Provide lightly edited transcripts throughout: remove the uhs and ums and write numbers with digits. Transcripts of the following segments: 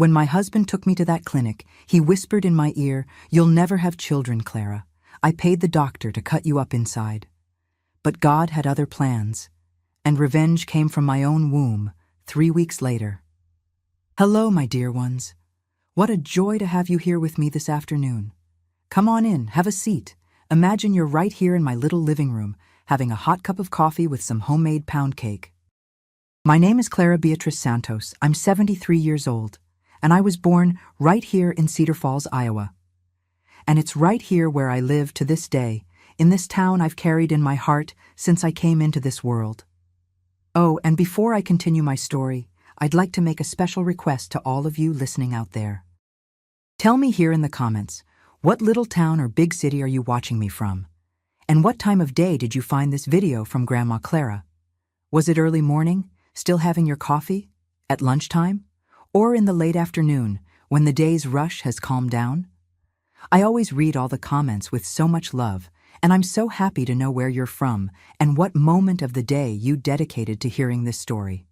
When my husband took me to that clinic, he whispered in my ear, "You'll never have children, Clara. I paid the doctor to cut you up inside." But God had other plans, and revenge came from my own womb 3 weeks later. Hello, my dear ones. What a joy to have you here with me this afternoon. Come on in, have a seat. Imagine you're right here in my little living room, having a hot cup of coffee with some homemade pound cake. My name is Clara Beatrice Santos. I'm 73 years old, and I was born right here in Cedar Falls, Iowa. And it's right here where I live to this day, in this town I've carried in my heart since I came into this world. Oh, and before I continue my story, I'd like to make a special request to all of you listening out there. Tell me here in the comments, what little town or big city are you watching me from? And what time of day did you find this video from Grandma Clara? Was it early morning, still having your coffee? At lunchtime? Or in the late afternoon, when the day's rush has calmed down? I always read all the comments with so much love, and I'm so happy to know where you're from and what moment of the day you dedicated to hearing this story.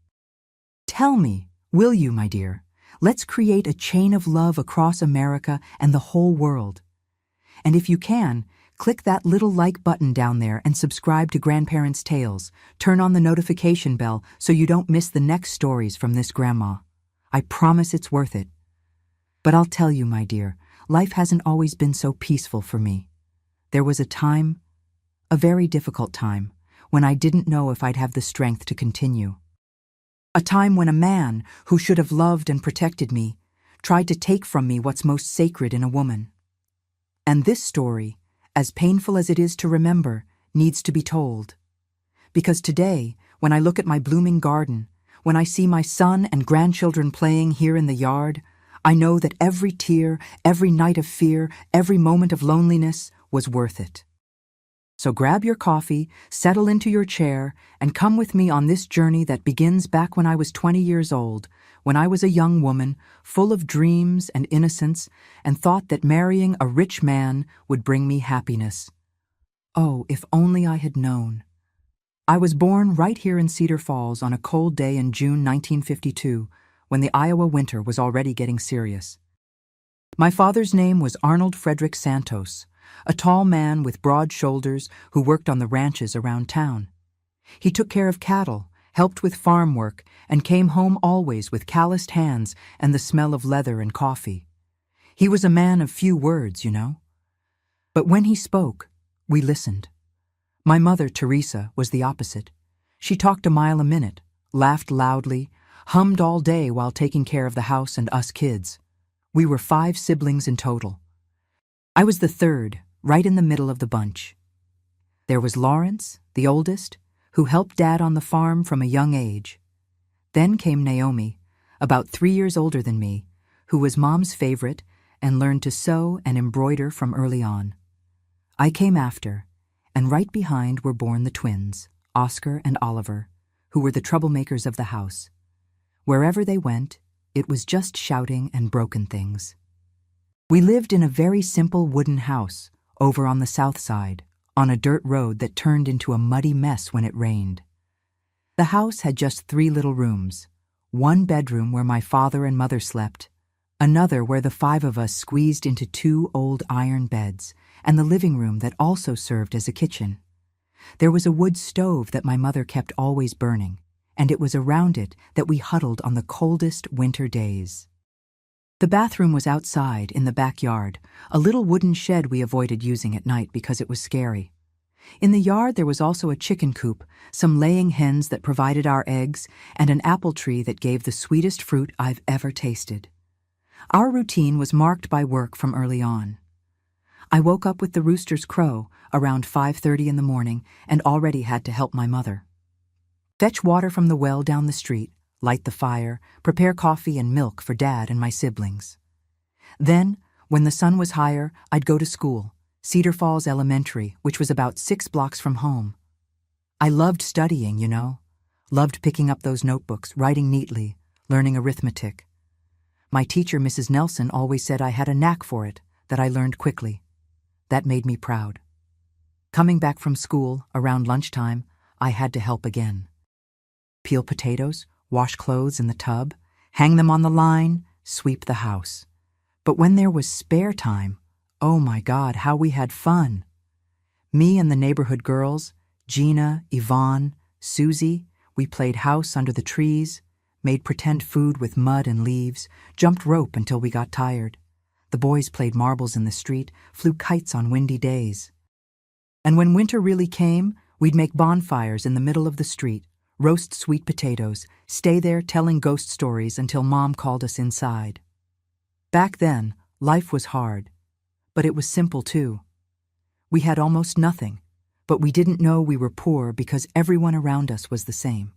Tell me, will you, my dear? Let's create a chain of love across America and the whole world. And if you can, click that little like button down there and subscribe to Grandparents' Tales. Turn on the notification bell so you don't miss the next stories from this grandma. I promise it's worth it. But I'll tell you, my dear, life hasn't always been so peaceful for me. There was a time, a very difficult time, when I didn't know if I'd have the strength to continue. A time when a man, who should have loved and protected me, tried to take from me what's most sacred in a woman. And this story, as painful as it is to remember, needs to be told. Because today, when I look at my blooming garden, when I see my son and grandchildren playing here in the yard, I know that every tear, every night of fear, every moment of loneliness was worth it. So grab your coffee, settle into your chair, and come with me on this journey that begins back when I was 20 years old, when I was a young woman, full of dreams and innocence, and thought that marrying a rich man would bring me happiness. Oh, if only I had known. I was born right here in Cedar Falls on a cold day in June 1952, when the Iowa winter was already getting serious. My father's name was Arnold Frederick Santos, a tall man with broad shoulders who worked on the ranches around town. He took care of cattle, helped with farm work, and came home always with calloused hands and the smell of leather and coffee. He was a man of few words, you know. But when he spoke, we listened. My mother, Teresa, was the opposite. She talked a mile a minute, laughed loudly, hummed all day while taking care of the house and us kids. We were 5 siblings in total. I was the third, right in the middle of the bunch. There was Lawrence, the oldest, who helped Dad on the farm from a young age. Then came Naomi, about 3 years older than me, who was Mom's favorite and learned to sew and embroider from early on. I came after, and right behind were born the twins, Oscar and Oliver, who were the troublemakers of the house. Wherever they went, it was just shouting and broken things. We lived in a very simple wooden house over on the south side, on a dirt road that turned into a muddy mess when it rained. The house had just 3 little rooms, 1 bedroom where my father and mother slept, another where the 5 of us squeezed into 2 old iron beds, and the living room that also served as a kitchen. There was a wood stove that my mother kept always burning, and it was around it that we huddled on the coldest winter days. The bathroom was outside, in the backyard, a little wooden shed we avoided using at night because it was scary. In the yard there was also a chicken coop, some laying hens that provided our eggs, and an apple tree that gave the sweetest fruit I've ever tasted. Our routine was marked by work from early on. I woke up with the rooster's crow around 5:30 in the morning and already had to help my mother. Fetch water from the well down the street, light the fire, prepare coffee and milk for Dad and my siblings. Then, when the sun was higher, I'd go to school, Cedar Falls Elementary, which was about 6 blocks from home. I loved studying, you know. Loved picking up those notebooks, writing neatly, learning arithmetic. My teacher, Mrs. Nelson, always said I had a knack for it, that I learned quickly. That made me proud. Coming back from school, around lunchtime, I had to help again. Peel potatoes, wash clothes in the tub, hang them on the line, sweep the house. But when there was spare time, oh my God, how we had fun. Me and the neighborhood girls, Gina, Yvonne, Susie, we played house under the trees, made pretend food with mud and leaves, jumped rope until we got tired. The boys played marbles in the street, flew kites on windy days. And when winter really came, we'd make bonfires in the middle of the street, roast sweet potatoes, stay there telling ghost stories until Mom called us inside. Back then, life was hard, but it was simple too. We had almost nothing, but we didn't know we were poor because everyone around us was the same.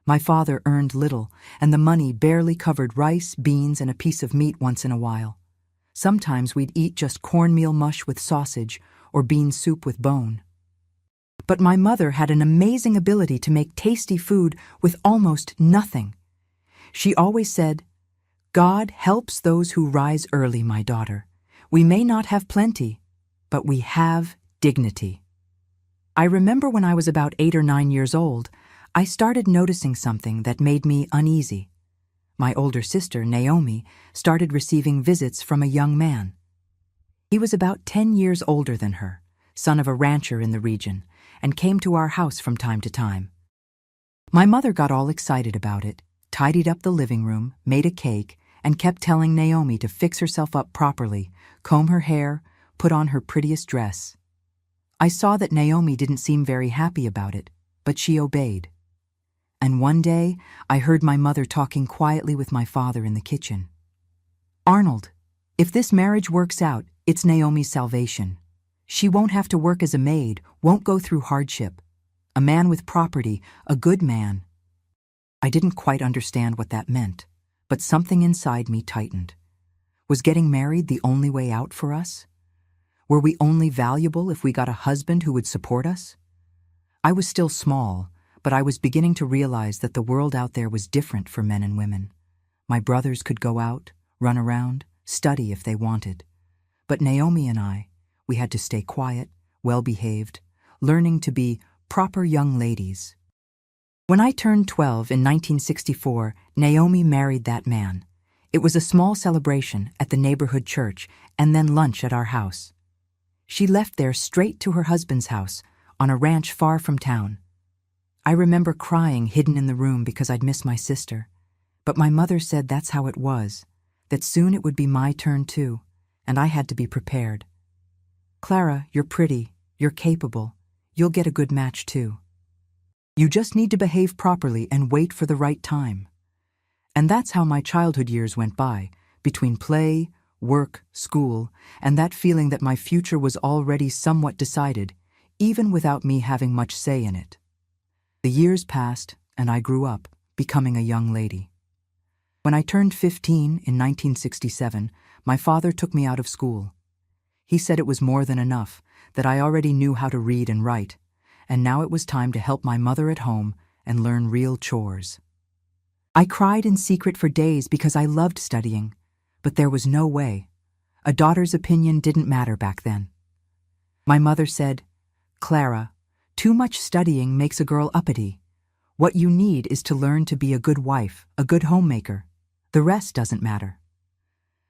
My father earned little, and the money barely covered rice, beans, and a piece of meat once in a while. Sometimes we'd eat just cornmeal mush with sausage or bean soup with bone. But my mother had an amazing ability to make tasty food with almost nothing. She always said, "God helps those who rise early, my daughter. We may not have plenty, but we have dignity." I remember when I was about 8 or 9 years old, I started noticing something that made me uneasy. My older sister, Naomi, started receiving visits from a young man. He was about 10 years older than her, son of a rancher in the region, and came to our house from time to time. My mother got all excited about it, tidied up the living room, made a cake, and kept telling Naomi to fix herself up properly, comb her hair, put on her prettiest dress. I saw that Naomi didn't seem very happy about it, but she obeyed. And one day, I heard my mother talking quietly with my father in the kitchen. "Arnold, if this marriage works out, it's Naomi's salvation. She won't have to work as a maid, won't go through hardship. A man with property, a good man." I didn't quite understand what that meant, but something inside me tightened. Was getting married the only way out for us? Were we only valuable if we got a husband who would support us? I was still small, but I was beginning to realize that the world out there was different for men and women. My brothers could go out, run around, study if they wanted. But Naomi and I, we had to stay quiet, well-behaved, learning to be proper young ladies. When I turned 12 in 1964, Naomi married that man. It was a small celebration at the neighborhood church and then lunch at our house. She left there straight to her husband's house on a ranch far from town. I remember crying hidden in the room because I'd miss my sister. But my mother said that's how it was, that soon it would be my turn too, and I had to be prepared. "Clara, you're pretty, you're capable, you'll get a good match too. You just need to behave properly and wait for the right time." And that's how my childhood years went by, between play, work, school, and that feeling that my future was already somewhat decided, even without me having much say in it. The years passed, and I grew up, becoming a young lady. When I turned 15 in 1967, my father took me out of school. He said it was more than enough, that I already knew how to read and write, and now it was time to help my mother at home and learn real chores. I cried in secret for days because I loved studying, but there was no way. A daughter's opinion didn't matter back then. My mother said, "Clara, too much studying makes a girl uppity. What you need is to learn to be a good wife, a good homemaker. The rest doesn't matter."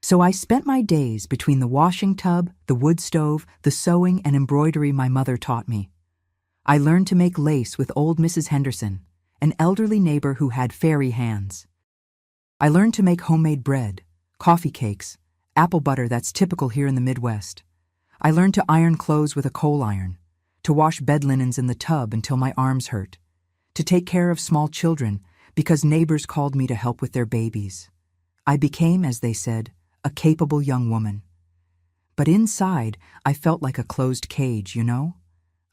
So I spent my days between the washing tub, the wood stove, the sewing and embroidery my mother taught me. I learned to make lace with old Mrs. Henderson, an elderly neighbor who had fairy hands. I learned to make homemade bread, coffee cakes, apple butter that's typical here in the Midwest. I learned to iron clothes with a coal iron, to wash bed linens in the tub until my arms hurt, to take care of small children because neighbors called me to help with their babies. I became, as they said, a capable young woman. But inside, I felt like a closed cage, you know?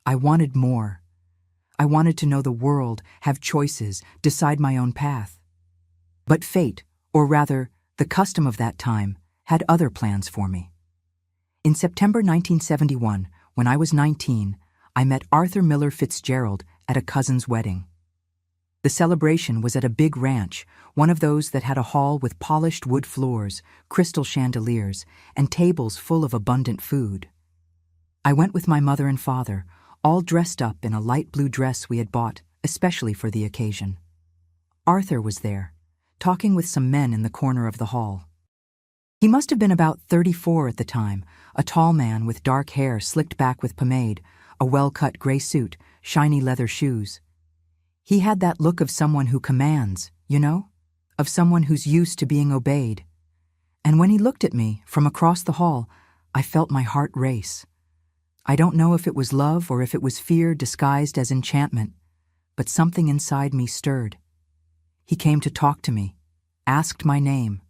I wanted more. I wanted to know the world, have choices, decide my own path. But fate, or rather, the custom of that time, had other plans for me. In September 1971, when I was 19, I met Arthur Miller Fitzgerald at a cousin's wedding. The celebration was at a big ranch, one of those that had a hall with polished wood floors, crystal chandeliers, and tables full of abundant food. I went with my mother and father, all dressed up in a light blue dress we had bought, especially for the occasion. Arthur was there, talking with some men in the corner of the hall. He must have been about 34 at the time, a tall man with dark hair slicked back with pomade, a well-cut gray suit, shiny leather shoes. He had that look of someone who commands, you know? Of someone who's used to being obeyed. And when he looked at me from across the hall, I felt my heart race. I don't know if it was love or if it was fear disguised as enchantment, but something inside me stirred. He came to talk to me, asked my name,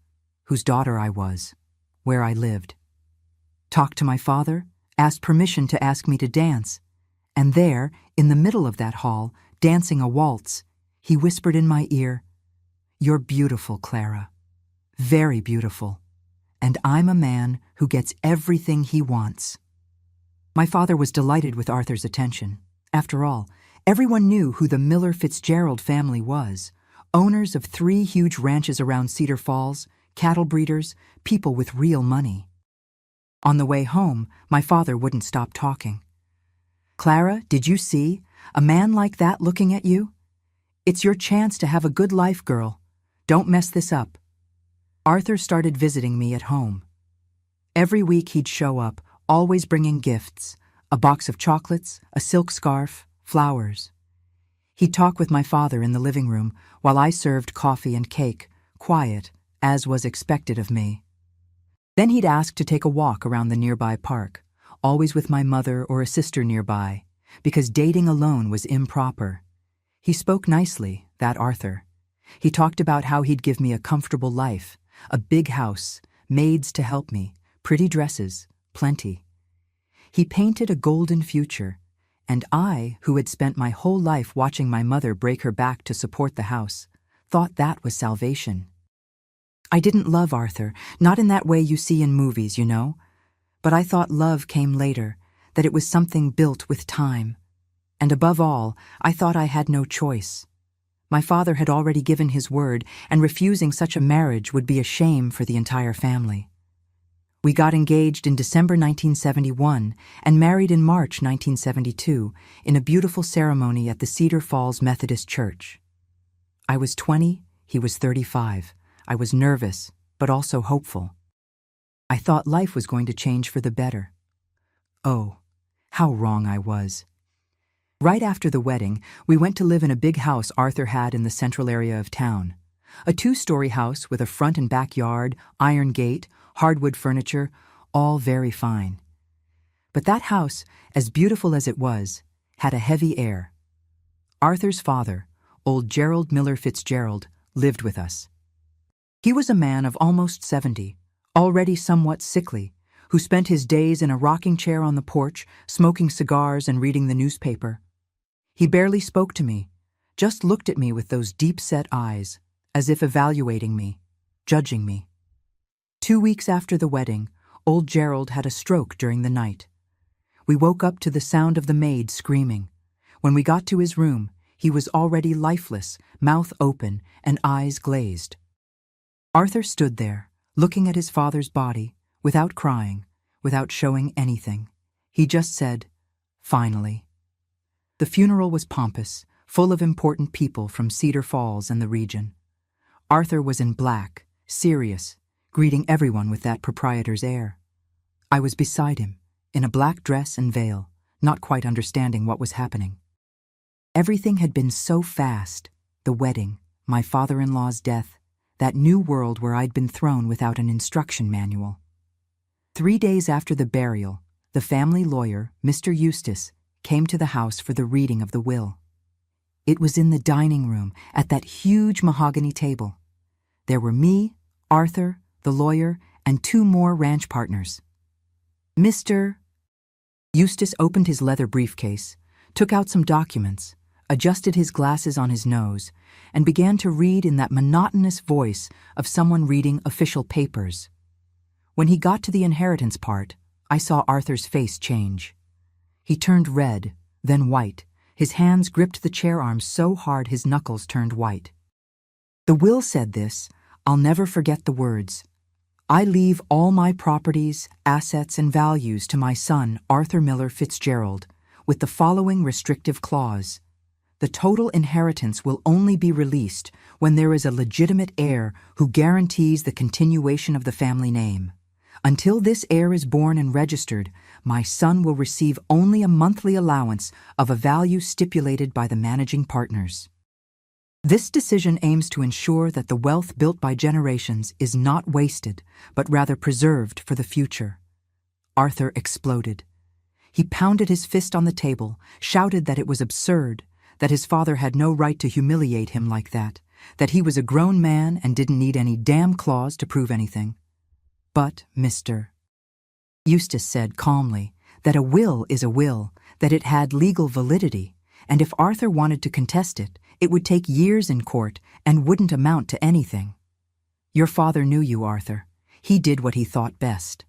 whose daughter I was, where I lived. Talked to my father, asked permission to ask me to dance, and there, in the middle of that hall, dancing a waltz, he whispered in my ear, "You're beautiful, Clara. Very beautiful. And I'm a man who gets everything he wants." My father was delighted with Arthur's attention. After all, everyone knew who the Miller-Fitzgerald family was, owners of 3 huge ranches around Cedar Falls, cattle breeders, people with real money. On the way home, my father wouldn't stop talking. "Clara, did you see? A man like that looking at you? It's your chance to have a good life, girl. Don't mess this up." Arthur started visiting me at home. Every week he'd show up, always bringing gifts, a box of chocolates, a silk scarf, flowers. He'd talk with my father in the living room while I served coffee and cake, quiet, as was expected of me. Then he'd ask to take a walk around the nearby park, always with my mother or a sister nearby, because dating alone was improper. He spoke nicely, that Arthur. He talked about how he'd give me a comfortable life, a big house, maids to help me, pretty dresses, plenty. He painted a golden future, and I, who had spent my whole life watching my mother break her back to support the house, thought that was salvation. I didn't love Arthur, not in that way you see in movies, you know. But I thought love came later, that it was something built with time. And above all, I thought I had no choice. My father had already given his word, and refusing such a marriage would be a shame for the entire family. We got engaged in December 1971 and married in March 1972 in a beautiful ceremony at the Cedar Falls Methodist Church. I was 20, he was 35. I was nervous, but also hopeful. I thought life was going to change for the better. Oh, how wrong I was. Right after the wedding, we went to live in a big house Arthur had in the central area of town. A 2-story house with a front and backyard, iron gate, hardwood furniture, all very fine. But that house, as beautiful as it was, had a heavy air. Arthur's father, old Gerald Miller Fitzgerald, lived with us. He was a man of almost 70, already somewhat sickly, who spent his days in a rocking chair on the porch, smoking cigars and reading the newspaper. He barely spoke to me, just looked at me with those deep-set eyes, as if evaluating me, judging me. 2 weeks after the wedding, old Gerald had a stroke during the night. We woke up to the sound of the maid screaming. When we got to his room, he was already lifeless, mouth open and eyes glazed. Arthur stood there, looking at his father's body, without crying, without showing anything. He just said, "Finally." The funeral was pompous, full of important people from Cedar Falls and the region. Arthur was in black, serious, greeting everyone with that proprietor's air. I was beside him, in a black dress and veil, not quite understanding what was happening. Everything had been so fast, the wedding, my father-in-law's death, that new world where I'd been thrown without an instruction manual. 3 days after the burial, the family lawyer, Mr. Eustace, came to the house for the reading of the will. It was in the dining room, at that huge mahogany table. There were me, Arthur, the lawyer, and 2 more ranch partners. Mr. Eustace opened his leather briefcase, took out some documents, adjusted his glasses on his nose, and began to read in that monotonous voice of someone reading official papers. When he got to the inheritance part, I saw Arthur's face change. He turned red, then white. His hands gripped the chair arms so hard his knuckles turned white. The will said this, I'll never forget the words. I leave all my properties, assets, and values to my son, Arthur Miller Fitzgerald, with the following restrictive clause. The total inheritance will only be released when there is a legitimate heir who guarantees the continuation of the family name. Until this heir is born and registered, my son will receive only a monthly allowance of a value stipulated by the managing partners. This decision aims to ensure that the wealth built by generations is not wasted, but rather preserved for the future. Arthur exploded. He pounded his fist on the table, shouted that it was absurd, that his father had no right to humiliate him like that he was a grown man and didn't need any damn clause to prove anything. But, Mr. Eustace said calmly that a will is a will, that it had legal validity, and if Arthur wanted to contest it, it would take years in court and wouldn't amount to anything. Your father knew you, Arthur. He did what he thought best.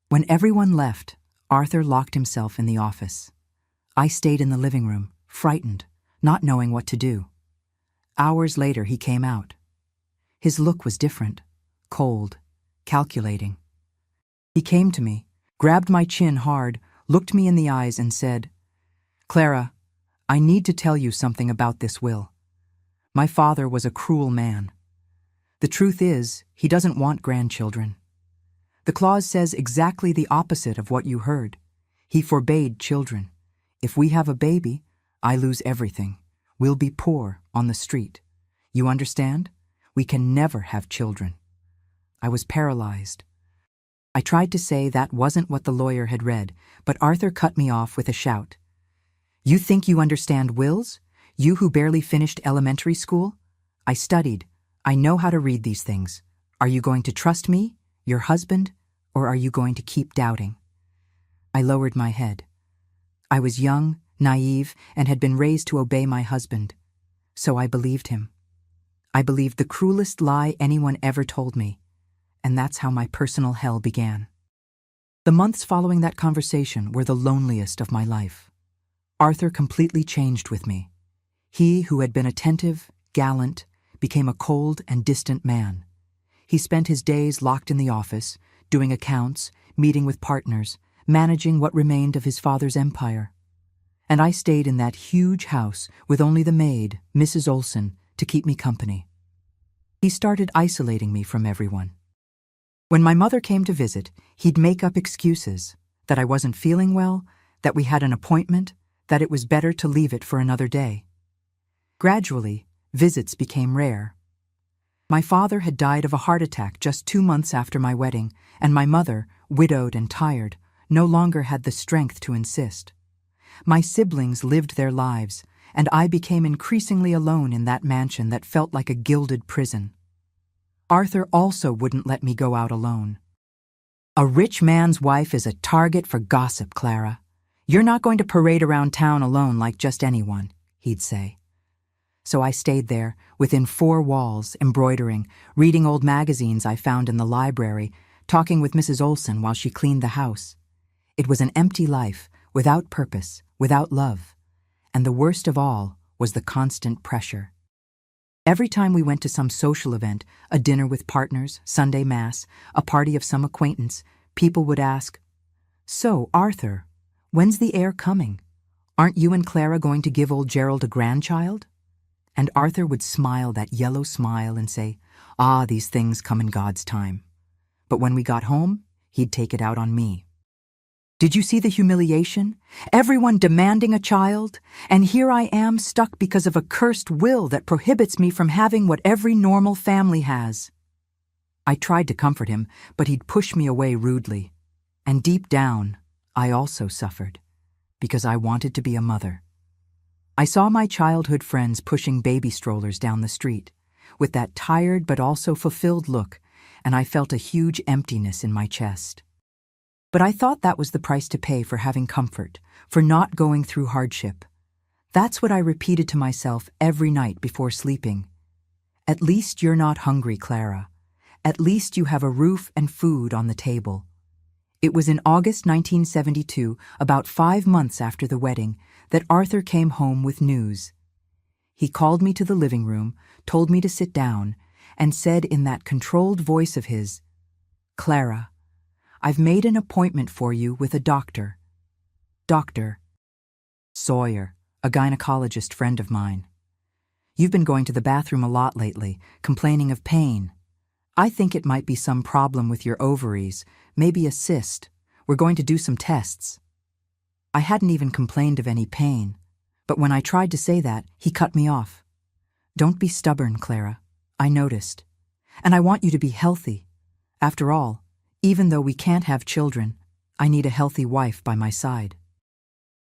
When everyone left, Arthur locked himself in the office. I stayed in the living room, frightened, not knowing what to do. Hours later, he came out. His look was different, cold, calculating. He came to me, grabbed my chin hard, looked me in the eyes and said, "Clara, I need to tell you something about this will. My father was a cruel man. The truth is, he doesn't want grandchildren. The clause says exactly the opposite of what you heard. He forbade children. If we have a baby, I lose everything. We'll be poor on the street. You understand? We can never have children." I was paralyzed. I tried to say that wasn't what the lawyer had read, but Arthur cut me off with a shout. "You think you understand wills? You who barely finished elementary school? I studied. I know how to read these things. Are you going to trust me, your husband, or are you going to keep doubting?" I lowered my head. I was young, naive, and had been raised to obey my husband. So I believed him. I believed the cruelest lie anyone ever told me, and that's how my personal hell began. The months following that conversation were the loneliest of my life. Arthur completely changed with me. He, who had been attentive, gallant, became a cold and distant man. He spent his days locked in the office, doing accounts, meeting with partners, managing what remained of his father's empire. And I stayed in that huge house with only the maid, Mrs. Olson, to keep me company. He started isolating me from everyone. When my mother came to visit, he'd make up excuses, that I wasn't feeling well, that we had an appointment, that it was better to leave it for another day. Gradually, visits became rare. My father had died of a heart attack just 2 months after my wedding, and my mother, widowed and tired, no longer had the strength to insist. My siblings lived their lives, and I became increasingly alone in that mansion that felt like a gilded prison. Arthur also wouldn't let me go out alone. "A rich man's wife is a target for gossip, Clara. You're not going to parade around town alone like just anyone," he'd say. So I stayed there, within 4 walls, embroidering, reading old magazines I found in the library, talking with Mrs. Olson while she cleaned the house. It was an empty life, without purpose, without love. And the worst of all was the constant pressure. Every time we went to some social event, a dinner with partners, Sunday mass, a party of some acquaintance, people would ask, "So, Arthur, when's the heir coming? Aren't you and Clara going to give old Gerald a grandchild?" And Arthur would smile that yellow smile and say, "Ah, these things come in God's time." But when we got home, he'd take it out on me. Did you see the humiliation? Everyone demanding a child, and here I am stuck because of a cursed will that prohibits me from having what every normal family has. I tried to comfort him, but he'd push me away rudely. And deep down, I also suffered, because I wanted to be a mother. I saw my childhood friends pushing baby strollers down the street, with that tired but also fulfilled look, and I felt a huge emptiness in my chest. But I thought that was the price to pay for having comfort, for not going through hardship. That's what I repeated to myself every night before sleeping. At least you're not hungry, Clara. At least you have a roof and food on the table. It was in August 1972, about 5 months after the wedding, that Arthur came home with news. He called me to the living room, told me to sit down, and said in that controlled voice of his, "Clara, I've made an appointment for you with a doctor." Dr. Sawyer, a gynecologist friend of mine. You've been going to the bathroom a lot lately, complaining of pain. I think it might be some problem with your ovaries, maybe a cyst. We're going to do some tests. I hadn't even complained of any pain, but when I tried to say that, he cut me off. Don't be stubborn, Clara. I noticed. And I want you to be healthy. After all, even though we can't have children, I need a healthy wife by my side.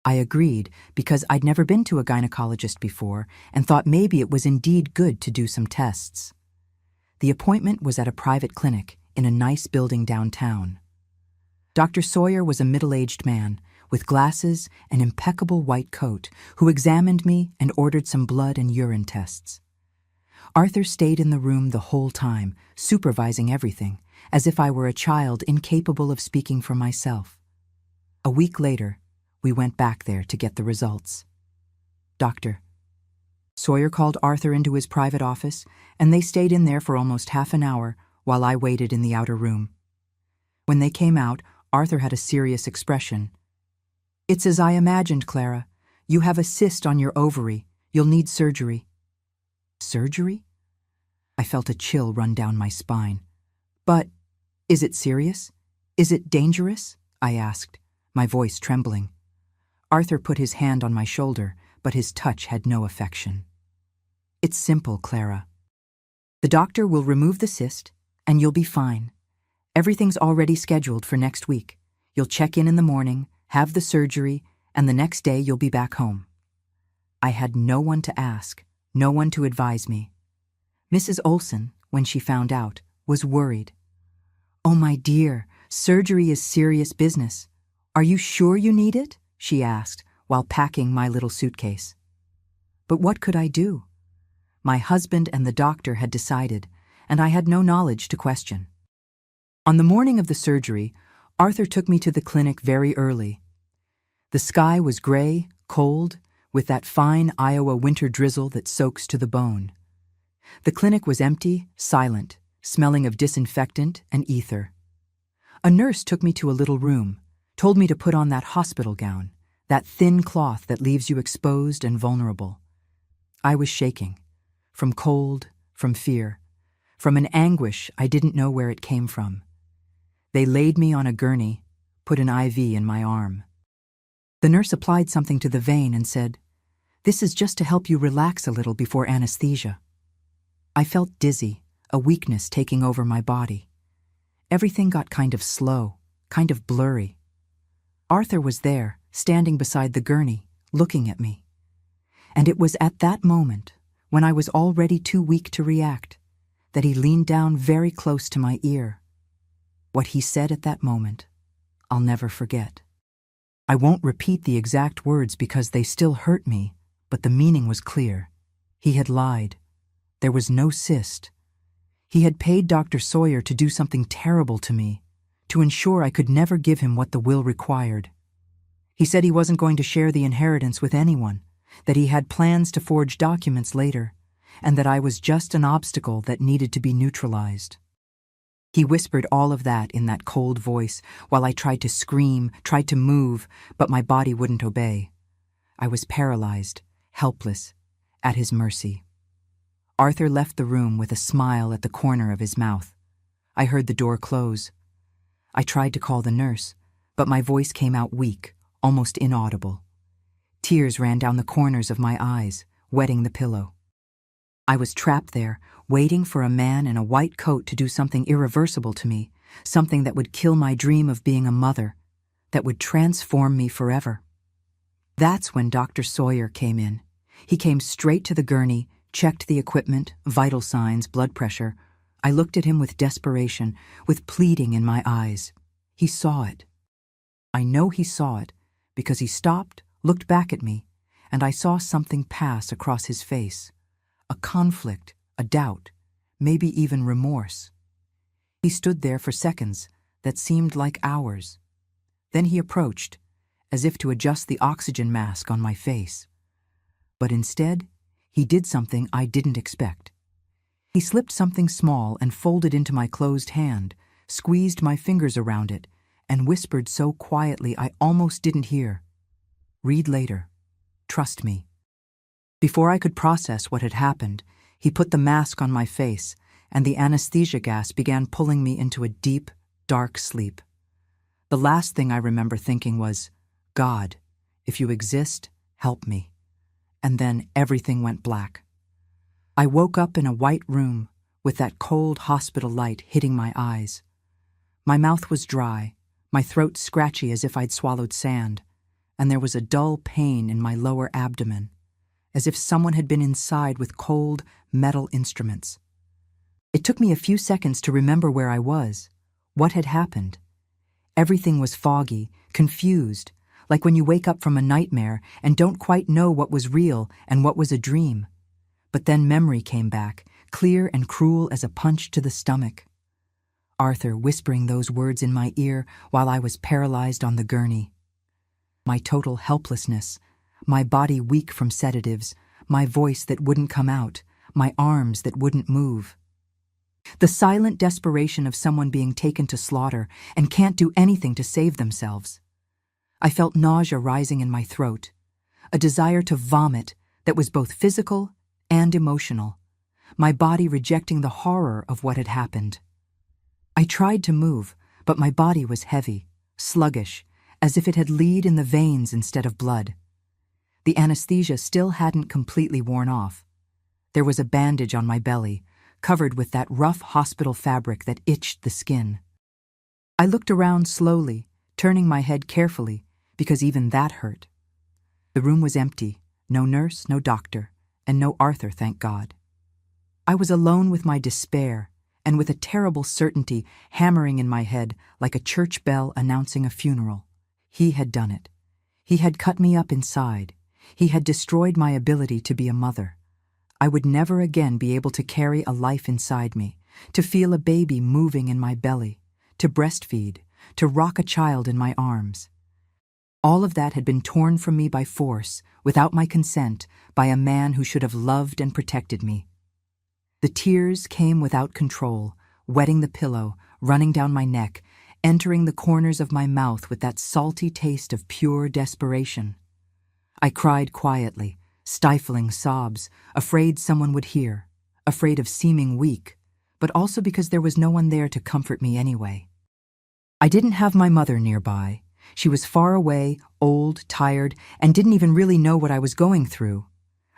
I agreed because I'd never been to a gynecologist before and thought maybe it was indeed good to do some tests. The appointment was at a private clinic in a nice building downtown. Dr. Sawyer was a middle-aged man with glasses and impeccable white coat who examined me and ordered some blood and urine tests. Arthur stayed in the room the whole time, supervising everything, as if I were a child incapable of speaking for myself. A week later, we went back there to get the results. Doctor. Sawyer called Arthur into his private office, and they stayed in there for almost half an hour while I waited in the outer room. When they came out, Arthur had a serious expression. It's as I imagined, Clara. You have a cyst on your ovary. You'll need surgery. Surgery? I felt a chill run down my spine. But, is it serious? Is it dangerous? I asked, my voice trembling. Arthur put his hand on my shoulder, but his touch had no affection. It's simple, Clara. The doctor will remove the cyst, and you'll be fine. Everything's already scheduled for next week. You'll check in the morning, have the surgery, and the next day you'll be back home. I had no one to ask, no one to advise me. Mrs. Olson, when she found out, was worried. Oh, my dear, surgery is serious business. Are you sure you need it? She asked, while packing my little suitcase. But what could I do? My husband and the doctor had decided, and I had no knowledge to question. On the morning of the surgery, Arthur took me to the clinic very early. The sky was gray, cold, with that fine Iowa winter drizzle that soaks to the bone. The clinic was empty, silent, smelling of disinfectant and ether. A nurse took me to a little room, told me to put on that hospital gown, that thin cloth that leaves you exposed and vulnerable. I was shaking, from cold, from fear, from an anguish I didn't know where it came from. They laid me on a gurney, put an IV in my arm. The nurse applied something to the vein and said, "This is just to help you relax a little before anesthesia." I felt dizzy, a weakness taking over my body. Everything got kind of slow, kind of blurry. Arthur was there, standing beside the gurney, looking at me. And it was at that moment, when I was already too weak to react, that he leaned down very close to my ear. What he said at that moment, I'll never forget. I won't repeat the exact words because they still hurt me, but the meaning was clear. He had lied. There was no cyst. He had paid Dr. Sawyer to do something terrible to me, to ensure I could never give him what the will required. He said he wasn't going to share the inheritance with anyone, that he had plans to forge documents later, and that I was just an obstacle that needed to be neutralized. He whispered all of that in that cold voice while I tried to scream, tried to move, but my body wouldn't obey. I was paralyzed, helpless, at his mercy. Arthur left the room with a smile at the corner of his mouth. I heard the door close. I tried to call the nurse, but my voice came out weak, almost inaudible. Tears ran down the corners of my eyes, wetting the pillow. I was trapped there, waiting for a man in a white coat to do something irreversible to me, something that would kill my dream of being a mother, that would transform me forever. That's when Dr. Sawyer came in. He came straight to the gurney, checked the equipment, vital signs, blood pressure. I looked at him with desperation, with pleading in my eyes. He saw it. I know he saw it because he stopped, looked back at me, and I saw something pass across his face. A conflict, a doubt, maybe even remorse. He stood there for seconds that seemed like hours. Then he approached, as if to adjust the oxygen mask on my face. But instead, he did something I didn't expect. He slipped something small and folded into my closed hand, squeezed my fingers around it, and whispered so quietly I almost didn't hear. "Read later." trust me. Before I could process what had happened, he put the mask on my face, and the anesthesia gas began pulling me into a deep, dark sleep. The last thing I remember thinking was, God, if you exist, help me. And then everything went black. I woke up in a white room with that cold hospital light hitting my eyes. My mouth was dry, my throat scratchy as if I'd swallowed sand, and there was a dull pain in my lower abdomen, as if someone had been inside with cold, metal instruments. It took me a few seconds to remember where I was, what had happened. Everything was foggy, confused, like when you wake up from a nightmare and don't quite know what was real and what was a dream. But then memory came back, clear and cruel as a punch to the stomach. Arthur whispering those words in my ear while I was paralyzed on the gurney. My total helplessness, my body weak from sedatives, my voice that wouldn't come out, my arms that wouldn't move. The silent desperation of someone being taken to slaughter and can't do anything to save themselves. I felt nausea rising in my throat, a desire to vomit that was both physical and emotional, my body rejecting the horror of what had happened. I tried to move, but my body was heavy, sluggish, as if it had lead in the veins instead of blood. The anesthesia still hadn't completely worn off. There was a bandage on my belly, covered with that rough hospital fabric that itched the skin. I looked around slowly, turning my head carefully, because even that hurt. The room was empty, no nurse, no doctor, and no Arthur, thank God. I was alone with my despair, and with a terrible certainty hammering in my head like a church bell announcing a funeral. He had done it. He had cut me up inside. He had destroyed my ability to be a mother. I would never again be able to carry a life inside me, to feel a baby moving in my belly, to breastfeed, to rock a child in my arms. All of that had been torn from me by force, without my consent, by a man who should have loved and protected me. The tears came without control, wetting the pillow, running down my neck, entering the corners of my mouth with that salty taste of pure desperation. I cried quietly, stifling sobs, afraid someone would hear, afraid of seeming weak, but also because there was no one there to comfort me anyway. I didn't have my mother nearby. She was far away, old, tired, and didn't even really know what I was going through.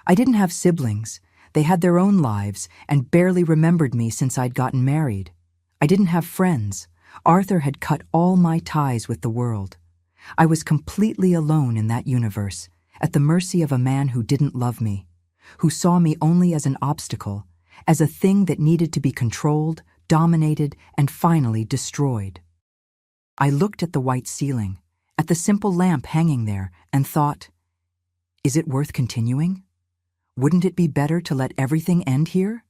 I didn't have siblings. They had their own lives and barely remembered me since I'd gotten married. I didn't have friends. Arthur had cut all my ties with the world. I was completely alone in that universe, at the mercy of a man who didn't love me, who saw me only as an obstacle, as a thing that needed to be controlled, dominated, and finally destroyed. I looked at the white ceiling, at the simple lamp hanging there, and thought, is it worth continuing? Wouldn't it be better to let everything end here?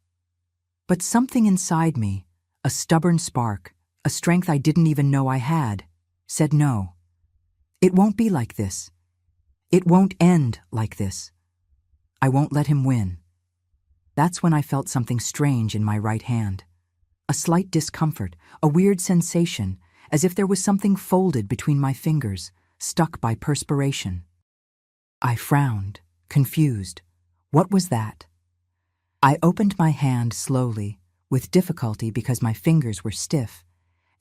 But something inside me, a stubborn spark, a strength I didn't even know I had, said no. It won't be like this. It won't end like this. I won't let him win. That's when I felt something strange in my right hand. A slight discomfort, a weird sensation, as if there was something folded between my fingers, stuck by perspiration. I frowned, confused. What was that? I opened my hand slowly, with difficulty because my fingers were stiff,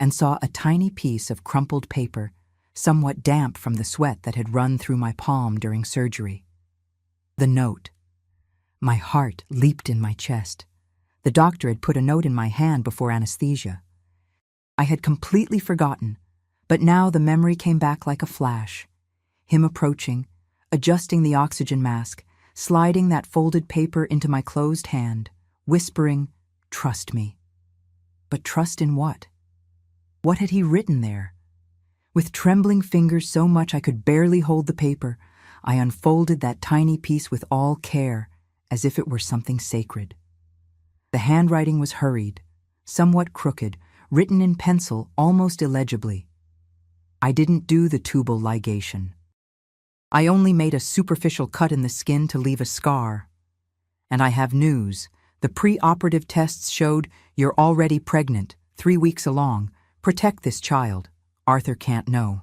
and saw a tiny piece of crumpled paper, somewhat damp from the sweat that had run through my palm during surgery. The note. My heart leaped in my chest. The doctor had put a note in my hand before anesthesia. I had completely forgotten, but now the memory came back like a flash. Him approaching, adjusting the oxygen mask, sliding that folded paper into my closed hand, whispering, "Trust me." But trust in what? What had he written there? With trembling fingers so much I could barely hold the paper, I unfolded that tiny piece with all care, as if it were something sacred. The handwriting was hurried, somewhat crooked, written in pencil almost illegibly. I didn't do the tubal ligation. I only made a superficial cut in the skin to leave a scar. And I have news. The pre-operative tests showed you're already pregnant, 3 weeks along. Protect this child. Arthur can't know.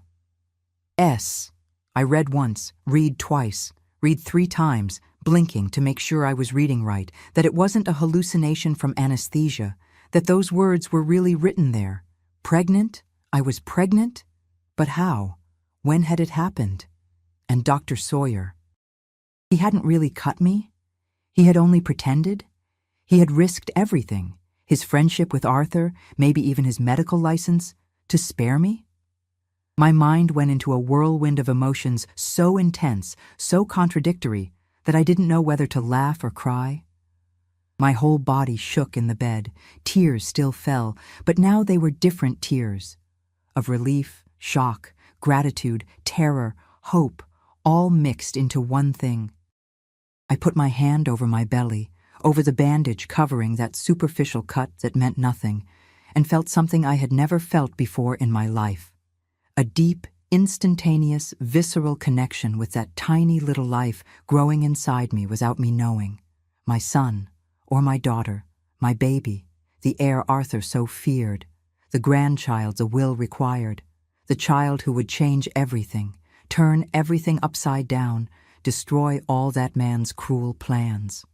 S. I read once, read twice, read 3 times, blinking to make sure I was reading right, that it wasn't a hallucination from anesthesia, that those words were really written there. Pregnant? I was pregnant? But how? When had it happened? And Dr. Sawyer. He hadn't really cut me. He had only pretended. He had risked everything, his friendship with Arthur, maybe even his medical license, to spare me? My mind went into a whirlwind of emotions so intense, so contradictory, that I didn't know whether to laugh or cry. My whole body shook in the bed. Tears still fell, but now they were different tears. Of relief, shock, gratitude, terror, hope, all mixed into one thing. I put my hand over my belly, over the bandage covering that superficial cut that meant nothing, and felt something I had never felt before in my life. A deep, instantaneous, visceral connection with that tiny little life growing inside me without me knowing. My son, or my daughter, my baby, the heir Arthur so feared, the grandchild the will required, the child who would change everything, turn everything upside down, destroy all that man's cruel plans.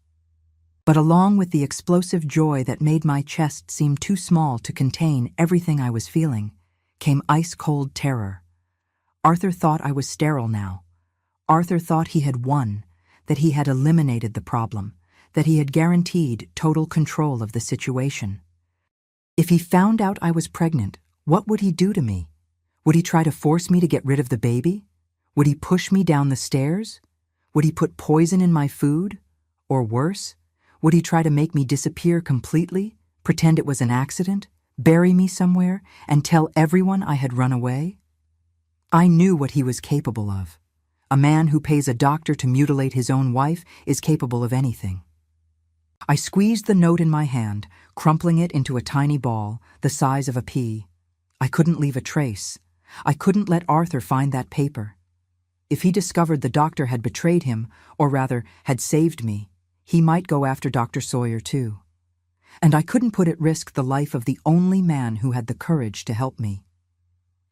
But along with the explosive joy that made my chest seem too small to contain everything I was feeling, came ice-cold terror. Arthur thought I was sterile now. Arthur thought he had won, that he had eliminated the problem, that he had guaranteed total control of the situation. If he found out I was pregnant, what would he do to me? Would he try to force me to get rid of the baby? Would he push me down the stairs? Would he put poison in my food? Or worse, would he try to make me disappear completely, pretend it was an accident, bury me somewhere, and tell everyone I had run away? I knew what he was capable of. A man who pays a doctor to mutilate his own wife is capable of anything. I squeezed the note in my hand, crumpling it into a tiny ball, the size of a pea. I couldn't leave a trace. I couldn't let Arthur find that paper. If he discovered the doctor had betrayed him, or rather, had saved me, he might go after Dr. Sawyer too. And I couldn't put at risk the life of the only man who had the courage to help me.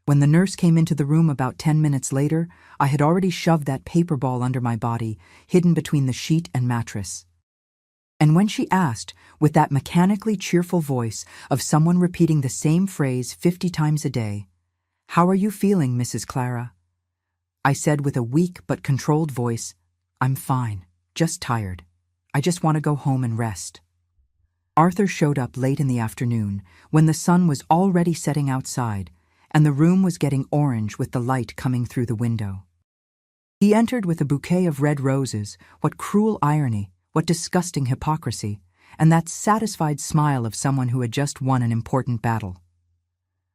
When the nurse came into the room about 10 minutes later, I had already shoved that paper ball under my body, hidden between the sheet and mattress. And when she asked, with that mechanically cheerful voice of someone repeating the same phrase 50 times a day, "How are you feeling, Mrs. Clara?" I said with a weak but controlled voice, "I'm fine, just tired. I just want to go home and rest." Arthur showed up late in the afternoon, when the sun was already setting outside, and the room was getting orange with the light coming through the window. He entered with a bouquet of red roses. What cruel irony, what disgusting hypocrisy, and that satisfied smile of someone who had just won an important battle.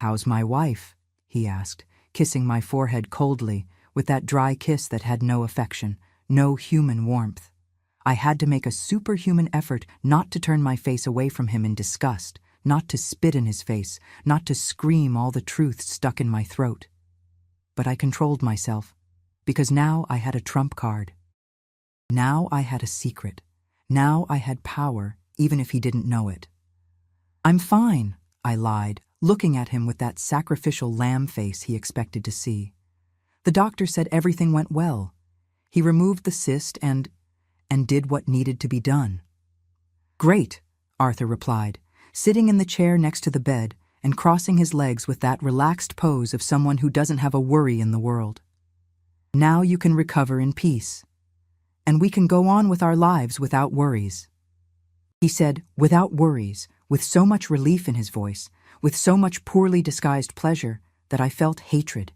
"How's my wife?" he asked, kissing my forehead coldly, with that dry kiss that had no affection, no human warmth. I had to make a superhuman effort not to turn my face away from him in disgust, not to spit in his face, not to scream all the truth stuck in my throat. But I controlled myself, because now I had a trump card. Now I had a secret. Now I had power, even if he didn't know it. "I'm fine," I lied, looking at him with that sacrificial lamb face he expected to see. "The doctor said everything went well. He removed the cyst and did what needed to be done." "Great," Arthur replied, sitting in the chair next to the bed and crossing his legs with that relaxed pose of someone who doesn't have a worry in the world. "Now you can recover in peace, and we can go on with our lives without worries." He said, "without worries," with so much relief in his voice, with so much poorly disguised pleasure, that I felt hatred.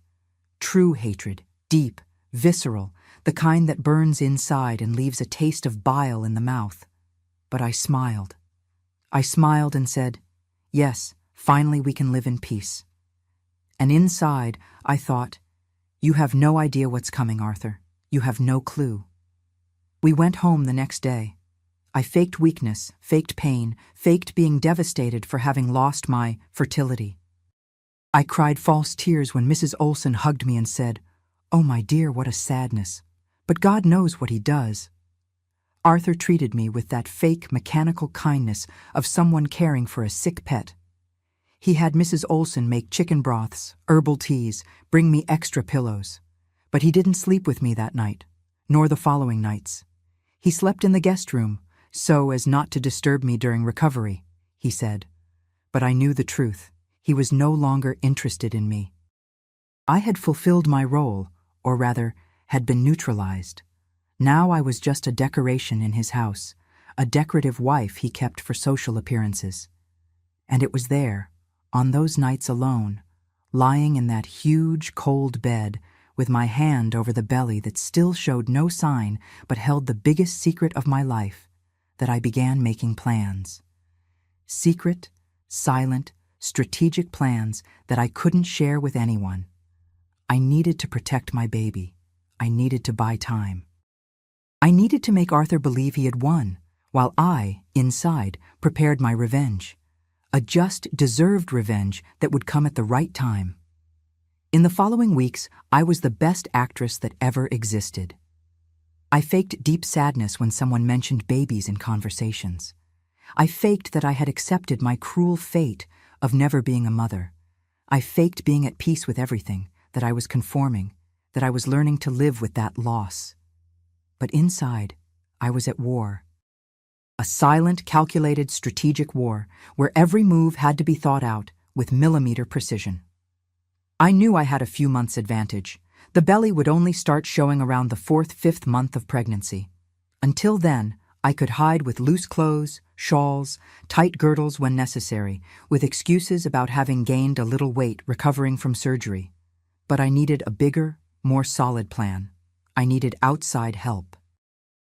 True hatred, deep, visceral, the kind that burns inside and leaves a taste of bile in the mouth. But I smiled. I smiled and said, "Yes, finally we can live in peace." And inside, I thought, "You have no idea what's coming, Arthur. You have no clue." We went home the next day. I faked weakness, faked pain, faked being devastated for having lost my fertility. I cried false tears when Mrs. Olson hugged me and said, "Oh, my dear, what a sadness. But God knows what he does." Arthur treated me with that fake, mechanical kindness of someone caring for a sick pet. He had Mrs. Olson make chicken broths, herbal teas, bring me extra pillows. But he didn't sleep with me that night. nor the following nights. He slept in the guest room, so as not to disturb me during recovery, he said. But I knew the truth. He was no longer interested in me. I had fulfilled my role, or rather, had been neutralized. Now I was just a decoration in his house, a decorative wife he kept for social appearances. And it was there, on those nights alone, lying in that huge, cold bed, with my hand over the belly that still showed no sign but held the biggest secret of my life, that I began making plans. Secret, silent, strategic plans that I couldn't share with anyone. I needed to protect my baby. I needed to buy time. I needed to make Arthur believe he had won, while I, inside, prepared my revenge. A just, deserved revenge that would come at the right time. In the following weeks, I was the best actress that ever existed. I faked deep sadness when someone mentioned babies in conversations. I faked that I had accepted my cruel fate of never being a mother. I faked being at peace with everything, that I was conforming, that I was learning to live with that loss. But inside, I was at war. A silent, calculated, strategic war where every move had to be thought out with millimeter precision. I knew I had a few months' advantage. The belly would only start showing around the 4th, 5th month of pregnancy. Until then, I could hide with loose clothes, shawls, tight girdles when necessary, with excuses about having gained a little weight recovering from surgery. But I needed a bigger, more solid plan. I needed outside help.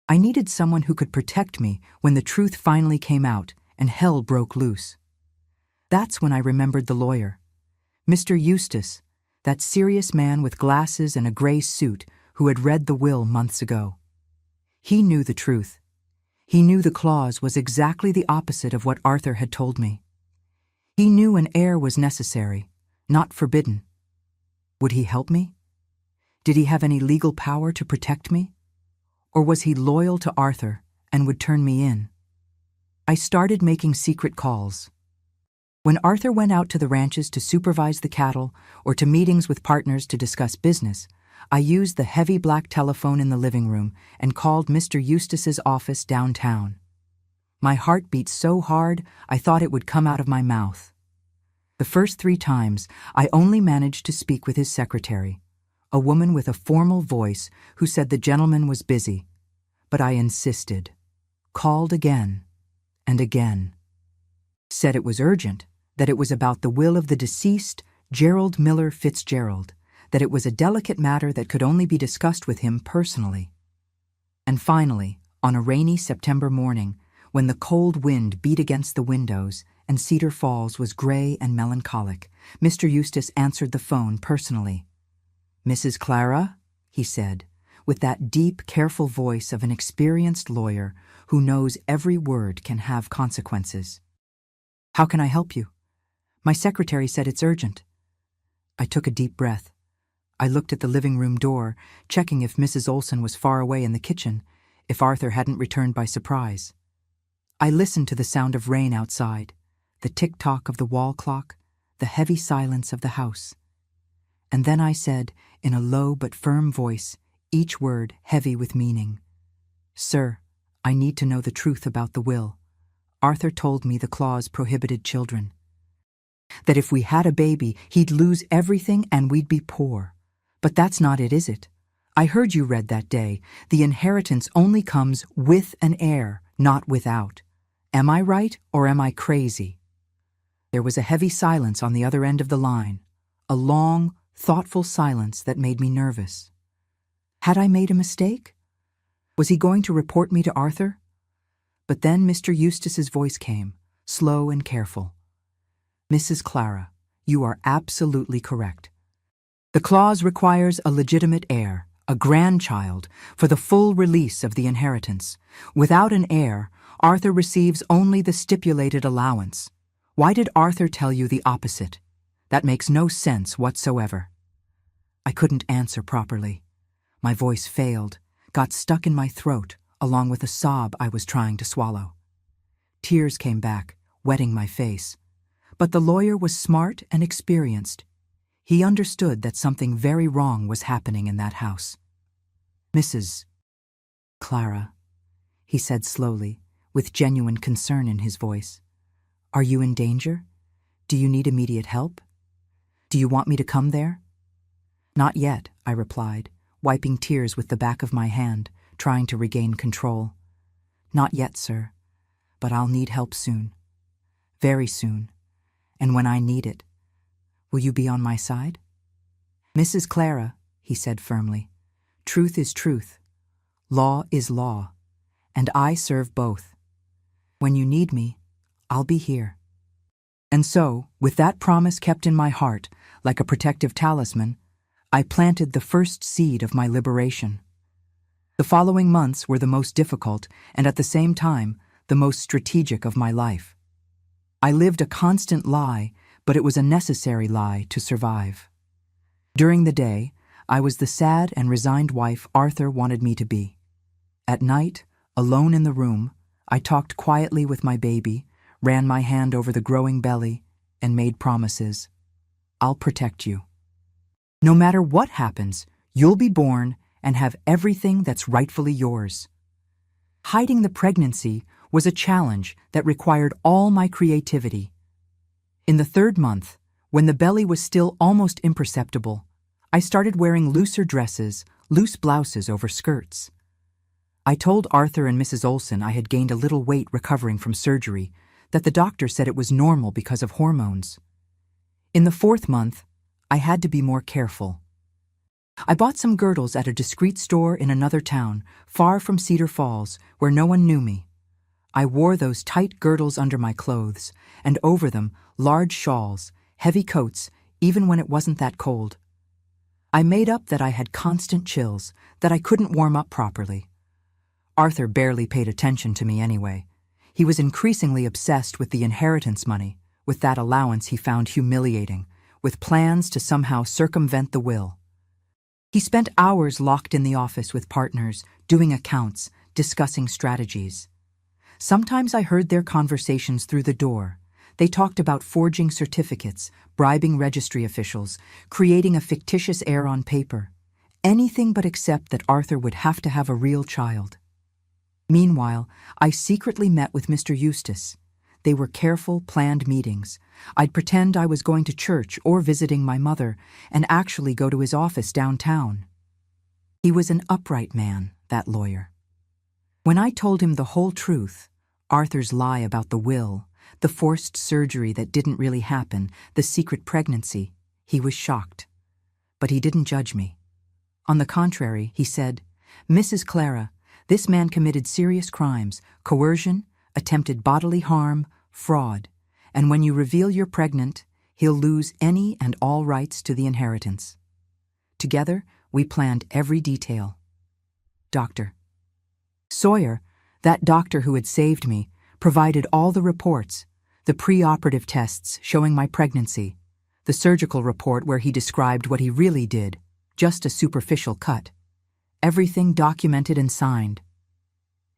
I needed someone who could protect me when the truth finally came out and hell broke loose. That's when I remembered the lawyer. Mr. Eustace, that serious man with glasses and a gray suit who had read the will months ago. He knew the truth. He knew the clause was exactly the opposite of what Arthur had told me. He knew an heir was necessary, not forbidden. Would he help me? Did he have any legal power to protect me? Or was he loyal to Arthur and would turn me in? I started making secret calls. When Arthur went out to the ranches to supervise the cattle or to meetings with partners to discuss business, I used the heavy black telephone in the living room and called Mr. Eustace's office downtown. My heart beat so hard I thought it would come out of my mouth. The first 3 times, I only managed to speak with his secretary, a woman with a formal voice who said the gentleman was busy. But I insisted, called again and again. Said it was urgent, that it was about the will of the deceased Gerald Miller Fitzgerald, that it was a delicate matter that could only be discussed with him personally. And finally, on a rainy September morning, when the cold wind beat against the windows and Cedar Falls was gray and melancholic, Mr. Eustace answered the phone personally. "Mrs. Clara?" he said, with that deep, careful voice of an experienced lawyer who knows every word can have consequences. "How can I help you? My secretary said it's urgent." I took a deep breath. I looked at the living room door, checking if Mrs. Olson was far away in the kitchen, if Arthur hadn't returned by surprise. I listened to the sound of rain outside, the tick-tock of the wall clock, the heavy silence of the house. And then I said, in a low but firm voice, each word heavy with meaning, "Sir, I need to know the truth about the will. Arthur told me the clause prohibited children. That if we had a baby, he'd lose everything and we'd be poor. But that's not it, is it? I heard you read that day, the inheritance only comes with an heir, not without. Am I right or am I crazy?" There was a heavy silence on the other end of the line, a long, thoughtful silence that made me nervous. Had I made a mistake? Was he going to report me to Arthur? But then Mr. Eustace's voice came, slow and careful. "Mrs. Clara, you are absolutely correct. The clause requires a legitimate heir, a grandchild, for the full release of the inheritance. Without an heir, Arthur receives only the stipulated allowance. Why did Arthur tell you the opposite? That makes no sense whatsoever." I couldn't answer properly. My voice failed, got stuck in my throat, along with a sob I was trying to swallow. Tears came back, wetting my face. But the lawyer was smart and experienced. He understood that something very wrong was happening in that house. "Mrs. Clara, he said slowly, with genuine concern in his voice. Are you in danger? Do you need immediate help? Do you want me to come there? Not yet, I replied, wiping tears with the back of my hand, trying to regain control. Not yet, sir, but I'll need help soon. Very soon. And when I need it, will you be on my side? Mrs. Clara, he said firmly, truth is truth. Law is law, and I serve both. When you need me, I'll be here. And so, with that promise kept in my heart, like a protective talisman, I planted the first seed of my liberation. The following months were the most difficult and at the same time the most strategic of my life. I lived a constant lie, but it was a necessary lie to survive. During the day, I was the sad and resigned wife Arthur wanted me to be. At night, alone in the room, I talked quietly with my baby, ran my hand over the growing belly, and made promises. I'll protect you. No matter what happens, you'll be born and have everything that's rightfully yours. Hiding the pregnancy was a challenge that required all my creativity. In the 3rd month, when the belly was still almost imperceptible, I started wearing looser dresses, loose blouses over skirts. I told Arthur and Mrs. Olson I had gained a little weight recovering from surgery, that the doctor said it was normal because of hormones. In the 4th month, I had to be more careful. I bought some girdles at a discreet store in another town, far from Cedar Falls, where no one knew me. I wore those tight girdles under my clothes, and over them, large shawls, heavy coats, even when it wasn't that cold. I made up that I had constant chills, that I couldn't warm up properly. Arthur barely paid attention to me anyway. He was increasingly obsessed with the inheritance money, with that allowance he found humiliating, with plans to somehow circumvent the will. He spent hours locked in the office with partners, doing accounts, discussing strategies. Sometimes I heard their conversations through the door. They talked about forging certificates, bribing registry officials, creating a fictitious heir on paper. Anything but accept that Arthur would have to have a real child. Meanwhile, I secretly met with Mr. Eustace. They were careful, planned meetings. I'd pretend I was going to church or visiting my mother, and actually go to his office downtown. He was an upright man, that lawyer. When I told him the whole truth, Arthur's lie about the will, the forced surgery that didn't really happen, the secret pregnancy, he was shocked. But he didn't judge me. On the contrary, he said, Mrs. Clara, this man committed serious crimes, coercion, attempted bodily harm, fraud, and when you reveal you're pregnant, he'll lose any and all rights to the inheritance. Together, we planned every detail. Doctor Sawyer, that doctor who had saved me, provided all the reports, the pre-operative tests showing my pregnancy, the surgical report where he described what he really did, just a superficial cut. Everything documented and signed.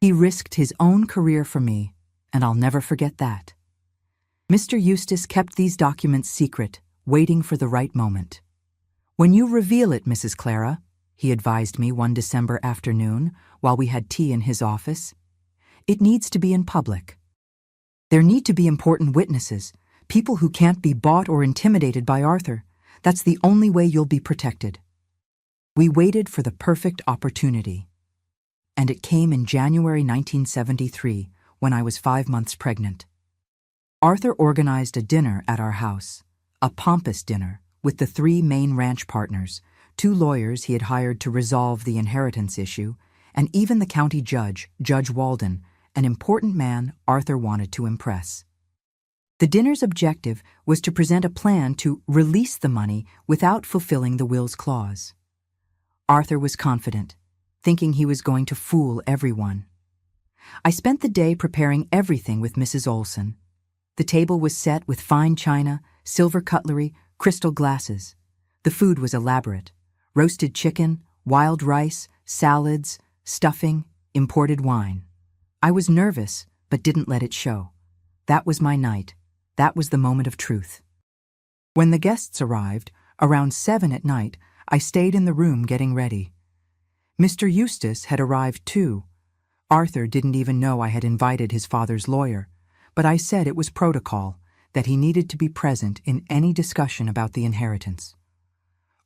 He risked his own career for me, and I'll never forget that. Mr. Eustace kept these documents secret, waiting for the right moment. When you reveal it, Mrs. Clara, he advised me one December afternoon while we had tea in his office, it needs to be in public. There need to be important witnesses, people who can't be bought or intimidated by Arthur. That's the only way you'll be protected. We waited for the perfect opportunity. And it came in January 1973, when I was 5 months pregnant. Arthur organized a dinner at our house, a pompous dinner, with the 3 main ranch partners, 2 lawyers he had hired to resolve the inheritance issue, and even the county judge, Judge Walden, an important man Arthur wanted to impress. The dinner's objective was to present a plan to release the money without fulfilling the will's clause. Arthur was confident, thinking he was going to fool everyone. I spent the day preparing everything with Mrs. Olson. The table was set with fine china, silver cutlery, crystal glasses. The food was elaborate. Roasted chicken, wild rice, salads, stuffing, imported wine. I was nervous, but didn't let it show. That was my night. That was the moment of truth. When the guests arrived, around 7 at night, I stayed in the room getting ready. Mr. Eustace had arrived too, Arthur didn't even know I had invited his father's lawyer, but I said it was protocol, that he needed to be present in any discussion about the inheritance.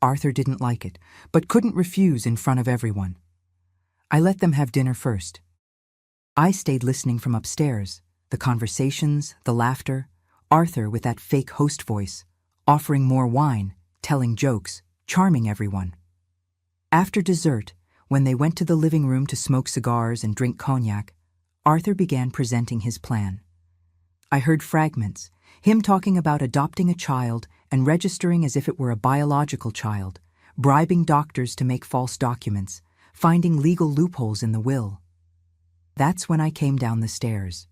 Arthur didn't like it, but couldn't refuse in front of everyone. I let them have dinner first. I stayed listening from upstairs, the conversations, the laughter, Arthur with that fake host voice, offering more wine, telling jokes, charming everyone. After dessert, when they went to the living room to smoke cigars and drink cognac, Arthur began presenting his plan. I heard fragments, him talking about adopting a child and registering as if it were a biological child, bribing doctors to make false documents, finding legal loopholes in the will. That's when I came down the stairs.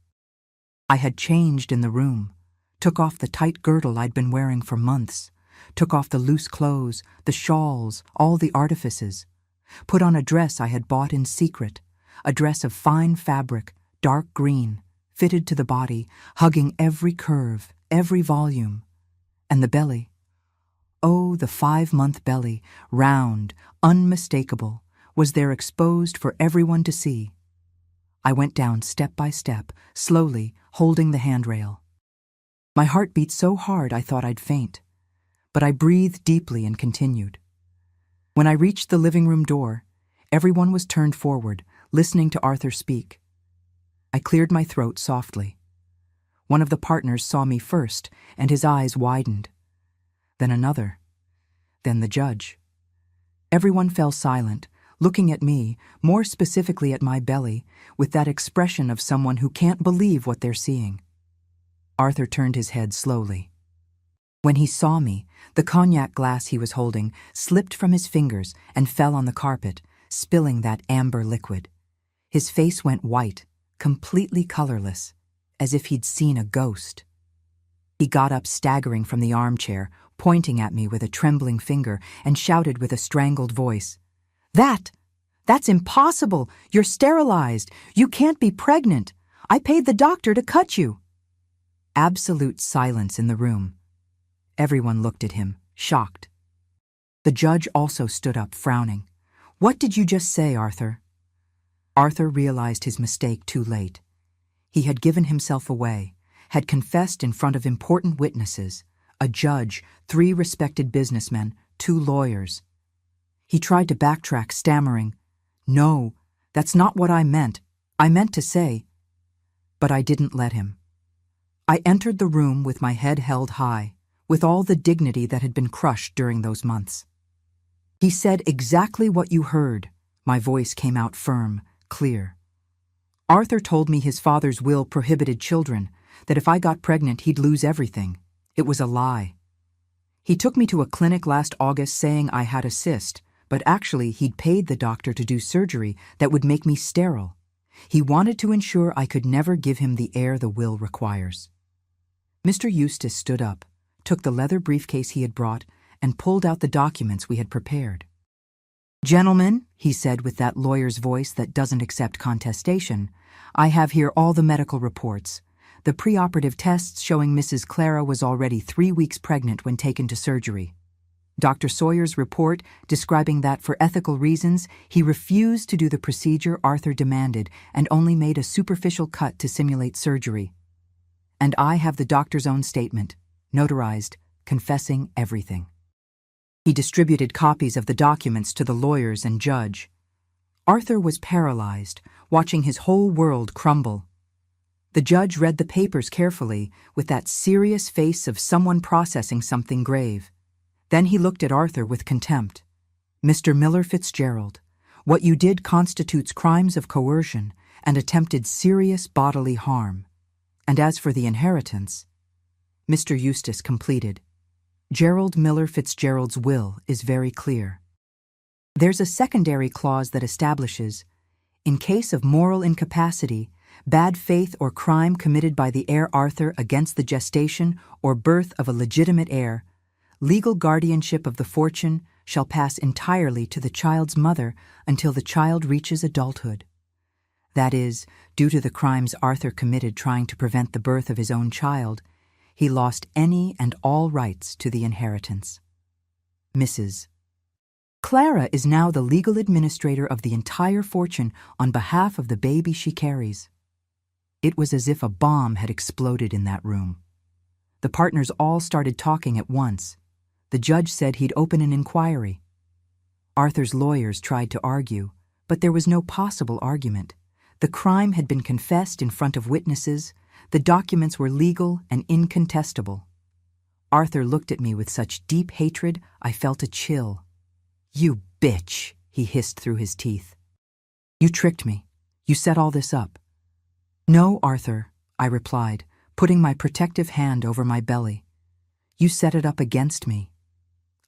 I had changed in the room, took off the tight girdle I'd been wearing for months, took off the loose clothes, the shawls, all the artifices, put on a dress I had bought in secret, a dress of fine fabric, dark green, fitted to the body, hugging every curve, every volume. And the belly. Oh, the 5-month belly, round, unmistakable, was there exposed for everyone to see. I went down step by step, slowly, holding the handrail. My heart beat so hard I thought I'd faint, but I breathed deeply and continued. When I reached the living room door, everyone was turned forward, listening to Arthur speak. I cleared my throat softly. One of the partners saw me first, and his eyes widened. Then another. Then the judge. Everyone fell silent, looking at me, more specifically at my belly, with that expression of someone who can't believe what they're seeing. Arthur turned his head slowly. When he saw me, the cognac glass he was holding slipped from his fingers and fell on the carpet, spilling that amber liquid. His face went white, completely colorless, as if he'd seen a ghost. He got up staggering from the armchair, pointing at me with a trembling finger, and shouted with a strangled voice, That's impossible! You're sterilized! You can't be pregnant! I paid the doctor to cut you!" Absolute silence in the room. Everyone looked at him, shocked. The judge also stood up, frowning. "What did you just say, Arthur?" Arthur realized his mistake too late. He had given himself away, had confessed in front of important witnesses, a judge, 3 respected businessmen, 2 lawyers. He tried to backtrack, stammering, "No, that's not what I meant. I meant to say..." But I didn't let him. I entered the room with my head held high, with all the dignity that had been crushed during those months. "He said exactly what you heard." My voice came out firm, clear. "Arthur told me his father's will prohibited children, that if I got pregnant he'd lose everything. It was a lie. He took me to a clinic last August saying I had a cyst, but actually he'd paid the doctor to do surgery that would make me sterile. He wanted to ensure I could never give him the heir the will requires." Mr. Eustace stood up, took the leather briefcase he had brought, and pulled out the documents we had prepared. "Gentlemen," he said with that lawyer's voice that doesn't accept contestation, "I have here all the medical reports. The preoperative tests showing Mrs. Clara was already 3 weeks pregnant when taken to surgery. Dr. Sawyer's report describing that for ethical reasons he refused to do the procedure Arthur demanded and only made a superficial cut to simulate surgery. And I have the doctor's own statement, notarized, confessing everything." He distributed copies of the documents to the lawyers and judge. Arthur was paralyzed, watching his whole world crumble. The judge read the papers carefully, with that serious face of someone processing something grave. Then he looked at Arthur with contempt. "Mr. Miller Fitzgerald, what you did constitutes crimes of coercion and attempted serious bodily harm. And as for the inheritance..." Mr. Eustace completed. "Gerald Miller Fitzgerald's will is very clear. There's a secondary clause that establishes, in case of moral incapacity, bad faith or crime committed by the heir Arthur against the gestation or birth of a legitimate heir, legal guardianship of the fortune shall pass entirely to the child's mother until the child reaches adulthood. That is, due to the crimes Arthur committed trying to prevent the birth of his own child, he lost any and all rights to the inheritance. Mrs. Clara is now the legal administrator of the entire fortune on behalf of the baby she carries. It was as if a bomb had exploded in that room. The partners all started talking at once. The judge said he'd open an inquiry. Arthur's lawyers tried to argue, but there was no possible argument. The crime had been confessed in front of witnesses. The documents were legal and incontestable. Arthur looked at me with such deep hatred, I felt a chill. "You bitch," he hissed through his teeth. "You tricked me. You set all this up." "No, Arthur," I replied, putting my protective hand over my belly. "You set it up against me.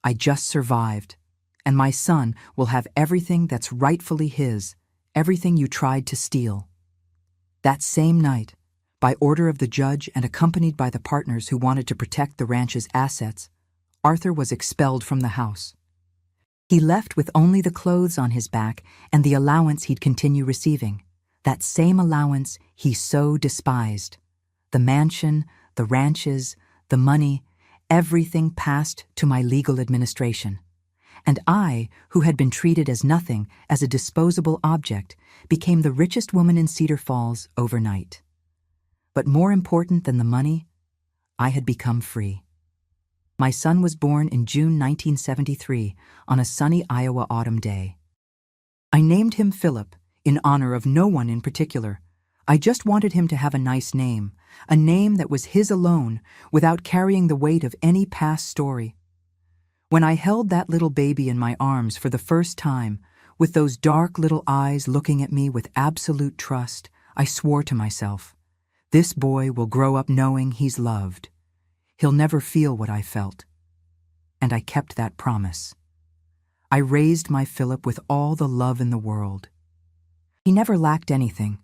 I just survived, and my son will have everything that's rightfully his, everything you tried to steal." That same night, by order of the judge and accompanied by the partners who wanted to protect the ranch's assets, Arthur was expelled from the house. He left with only the clothes on his back and the allowance he'd continue receiving, that same allowance he so despised. The mansion, the ranches, the money, everything passed to my legal administration. And I, who had been treated as nothing, as a disposable object, became the richest woman in Cedar Falls overnight. But more important than the money, I had become free. My son was born in June 1973 on a sunny Iowa autumn day. I named him Philip in honor of no one in particular. I just wanted him to have a nice name, a name that was his alone, without carrying the weight of any past story. When I held that little baby in my arms for the first time, with those dark little eyes looking at me with absolute trust, I swore to myself, this boy will grow up knowing he's loved. He'll never feel what I felt. And I kept that promise. I raised my Philip with all the love in the world. He never lacked anything.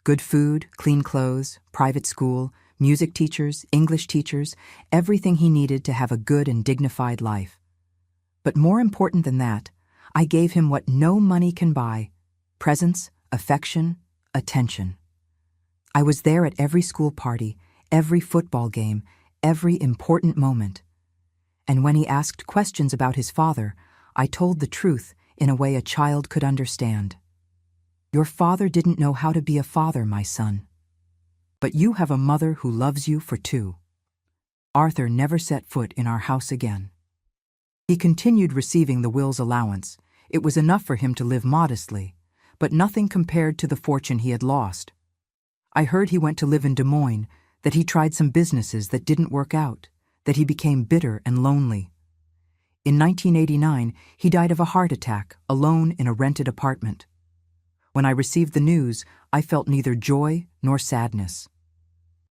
Good food, clean clothes, private school, music teachers, English teachers, everything he needed to have a good and dignified life. But more important than that, I gave him what no money can buy: presence, affection, attention. I was there at every school party, every football game, every important moment. And when he asked questions about his father, I told the truth in a way a child could understand. Your father didn't know how to be a father, my son. But you have a mother who loves you for two. Arthur never set foot in our house again. He continued receiving the will's allowance. It was enough for him to live modestly, but nothing compared to the fortune he had lost. I heard he went to live in Des Moines, that he tried some businesses that didn't work out, that he became bitter and lonely. In 1989, he died of a heart attack, alone in a rented apartment. When I received the news, I felt neither joy nor sadness.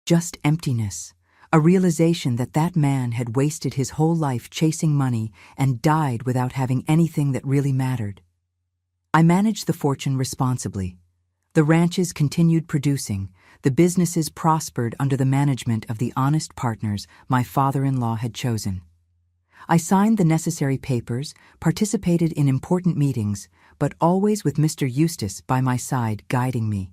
Just emptiness, a realization that that man had wasted his whole life chasing money and died without having anything that really mattered. I managed the fortune responsibly. The ranches continued producing. The businesses prospered under the management of the honest partners my father-in-law had chosen. I signed the necessary papers, participated in important meetings, but always with Mr. Eustace by my side guiding me.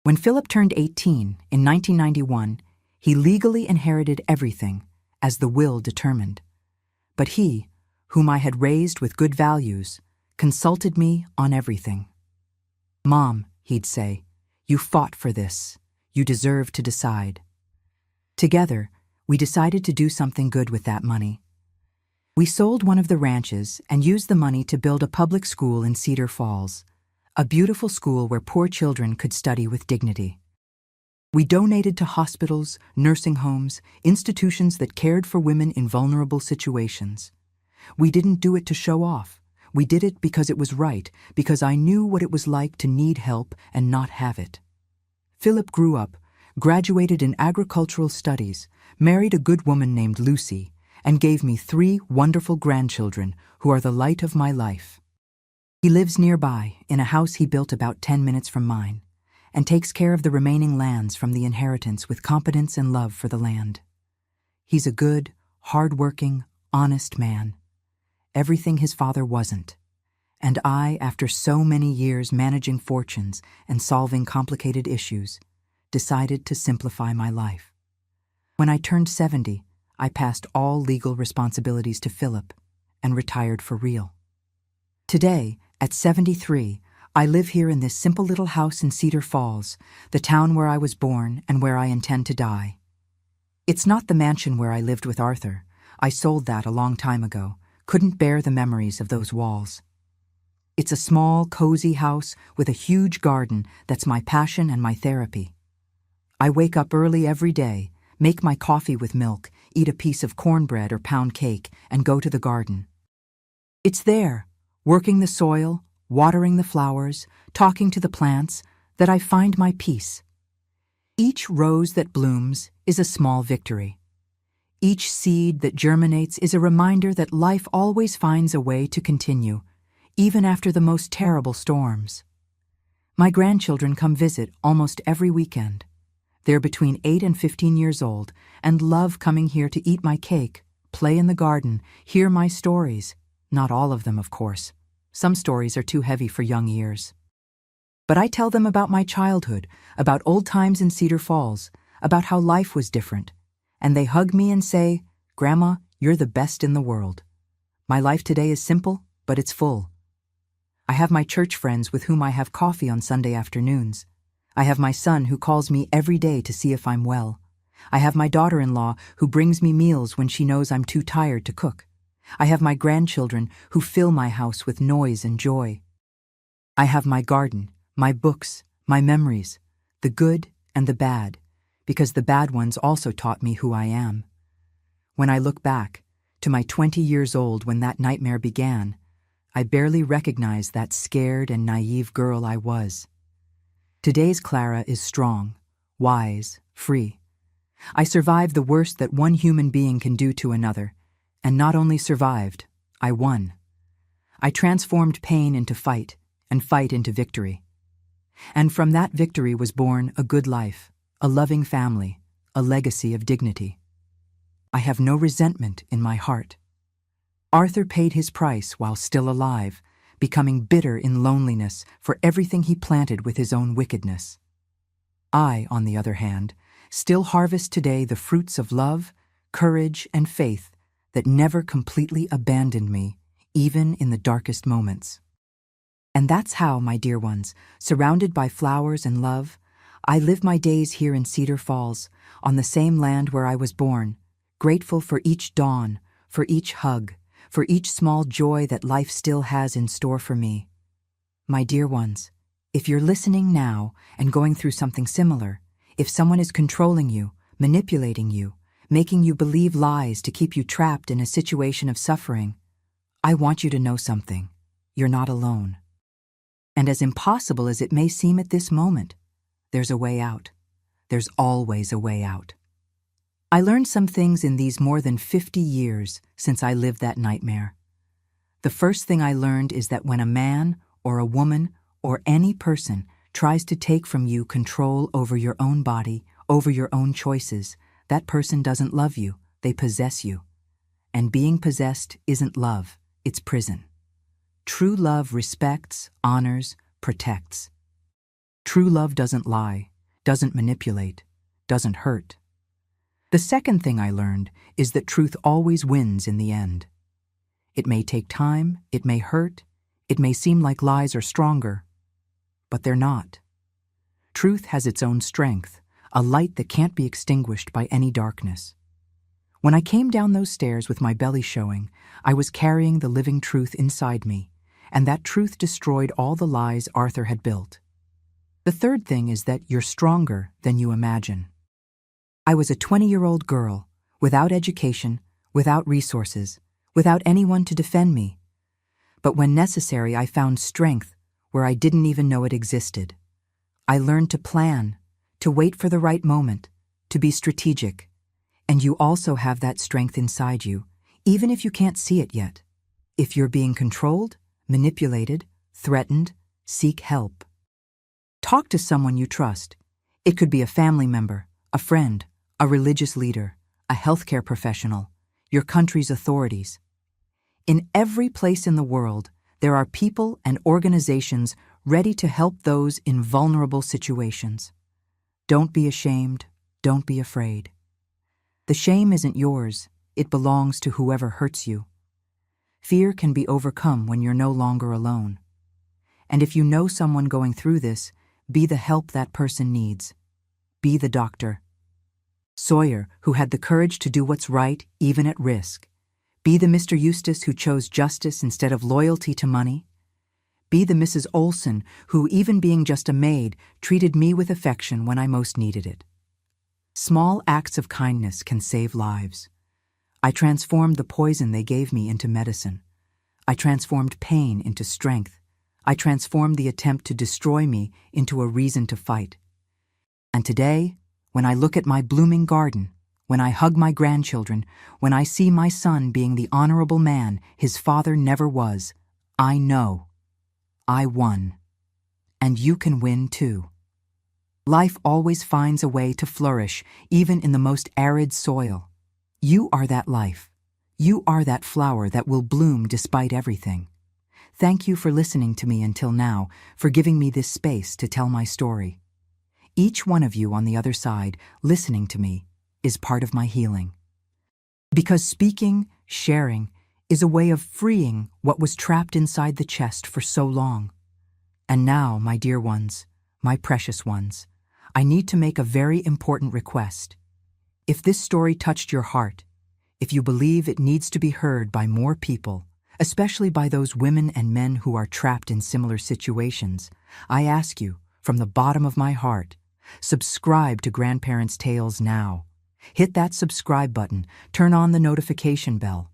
When Philip turned 18 in 1991, he legally inherited everything, as the will determined. But he, whom I had raised with good values, consulted me on everything. "Mom," he'd say, "you fought for this. You deserve to decide." Together, we decided to do something good with that money. We sold one of the ranches and used the money to build a public school in Cedar Falls, a beautiful school where poor children could study with dignity. We donated to hospitals, nursing homes, institutions that cared for women in vulnerable situations. We didn't do it to show off. We did it because it was right, because I knew what it was like to need help and not have it. Philip grew up, graduated in agricultural studies, married a good woman named Lucy, and gave me 3 wonderful grandchildren who are the light of my life. He lives nearby, in a house he built about 10 minutes from mine, and takes care of the remaining lands from the inheritance with competence and love for the land. He's a good, hard-working, honest man. Everything his father wasn't. And I, after so many years managing fortunes and solving complicated issues, decided to simplify my life. When I turned 70, I passed all legal responsibilities to Philip and retired for real. Today, at 73, I live here in this simple little house in Cedar Falls, the town where I was born and where I intend to die. It's not the mansion where I lived with Arthur. I sold that a long time ago, couldn't bear the memories of those walls. It's a small, cozy house with a huge garden that's my passion and my therapy. I wake up early every day, make my coffee with milk, eat a piece of cornbread or pound cake, and go to the garden. It's there, working the soil, watering the flowers, talking to the plants, that I find my peace. Each rose that blooms is a small victory. Each seed that germinates is a reminder that life always finds a way to continue, even after the most terrible storms. My grandchildren come visit almost every weekend. They're between 8 and 15 years old and love coming here to eat my cake, play in the garden, hear my stories. Not all of them, of course. Some stories are too heavy for young ears. But I tell them about my childhood, about old times in Cedar Falls, about how life was different. And they hug me and say, "Grandma, you're the best in the world." My life today is simple, but it's full. I have my church friends with whom I have coffee on Sunday afternoons. I have my son who calls me every day to see if I'm well. I have my daughter-in-law who brings me meals when she knows I'm too tired to cook. I have my grandchildren who fill my house with noise and joy. I have my garden, my books, my memories, the good and the bad, because the bad ones also taught me who I am. When I look back, to my 20 years old when that nightmare began, I barely recognize that scared and naive girl I was. Today's Clara is strong, wise, free. I survived the worst that one human being can do to another, and not only survived, I won. I transformed pain into fight, and fight into victory. And from that victory was born a good life, a loving family, a legacy of dignity. I have no resentment in my heart. Arthur paid his price while still alive, becoming bitter in loneliness for everything he planted with his own wickedness. I, on the other hand, still harvest today the fruits of love, courage, and faith that never completely abandoned me, even in the darkest moments. And that's how, my dear ones, surrounded by flowers and love, I live my days here in Cedar Falls, on the same land where I was born, grateful for each dawn, for each hug, for each small joy that life still has in store for me. My dear ones, if you're listening now and going through something similar, if someone is controlling you, manipulating you, making you believe lies to keep you trapped in a situation of suffering, I want you to know something. You're not alone. And as impossible as it may seem at this moment, there's a way out. There's always a way out. I learned some things in these more than 50 years since I lived that nightmare. The first thing I learned is that when a man or a woman or any person tries to take from you control over your own body, over your own choices, that person doesn't love you, they possess you. And being possessed isn't love, it's prison. True love respects, honors, protects. True love doesn't lie, doesn't manipulate, doesn't hurt. The second thing I learned is that truth always wins in the end. It may take time, it may hurt, it may seem like lies are stronger, but they're not. Truth has its own strength, a light that can't be extinguished by any darkness. When I came down those stairs with my belly showing, I was carrying the living truth inside me, and that truth destroyed all the lies Arthur had built. The third thing is that you're stronger than you imagine. I was a 20-year-old girl, without education, without resources, without anyone to defend me. But when necessary, I found strength where I didn't even know it existed. I learned to plan, to wait for the right moment, to be strategic. And you also have that strength inside you, even if you can't see it yet. If you're being controlled, manipulated, threatened, seek help. Talk to someone you trust. It could be a family member, a friend, a religious leader, a healthcare professional, your country's authorities. In every place in the world, there are people and organizations ready to help those in vulnerable situations. Don't be ashamed, don't be afraid. The shame isn't yours, it belongs to whoever hurts you. Fear can be overcome when you're no longer alone. And if you know someone going through this, be the help that person needs. Be the doctor. Sawyer, who had the courage to do what's right, even at risk. Be the Mr. Eustace who chose justice instead of loyalty to money. Be the Mrs. Olson who, even being just a maid, treated me with affection when I most needed it. Small acts of kindness can save lives. I transformed the poison they gave me into medicine. I transformed pain into strength. I transformed the attempt to destroy me into a reason to fight. And today, when I look at my blooming garden, when I hug my grandchildren, when I see my son being the honorable man his father never was, I know I won. And you can win too. Life always finds a way to flourish, even in the most arid soil. You are that life. You are that flower that will bloom despite everything. Thank you for listening to me until now, for giving me this space to tell my story. Each one of you on the other side, listening to me, is part of my healing. Because speaking, sharing, is a way of freeing what was trapped inside the chest for so long. And now, my dear ones, my precious ones, I need to make a very important request. If this story touched your heart, if you believe it needs to be heard by more people, especially by those women and men who are trapped in similar situations, I ask you, from the bottom of my heart, subscribe to Grandparents' Tales now. Hit that subscribe button, turn on the notification bell.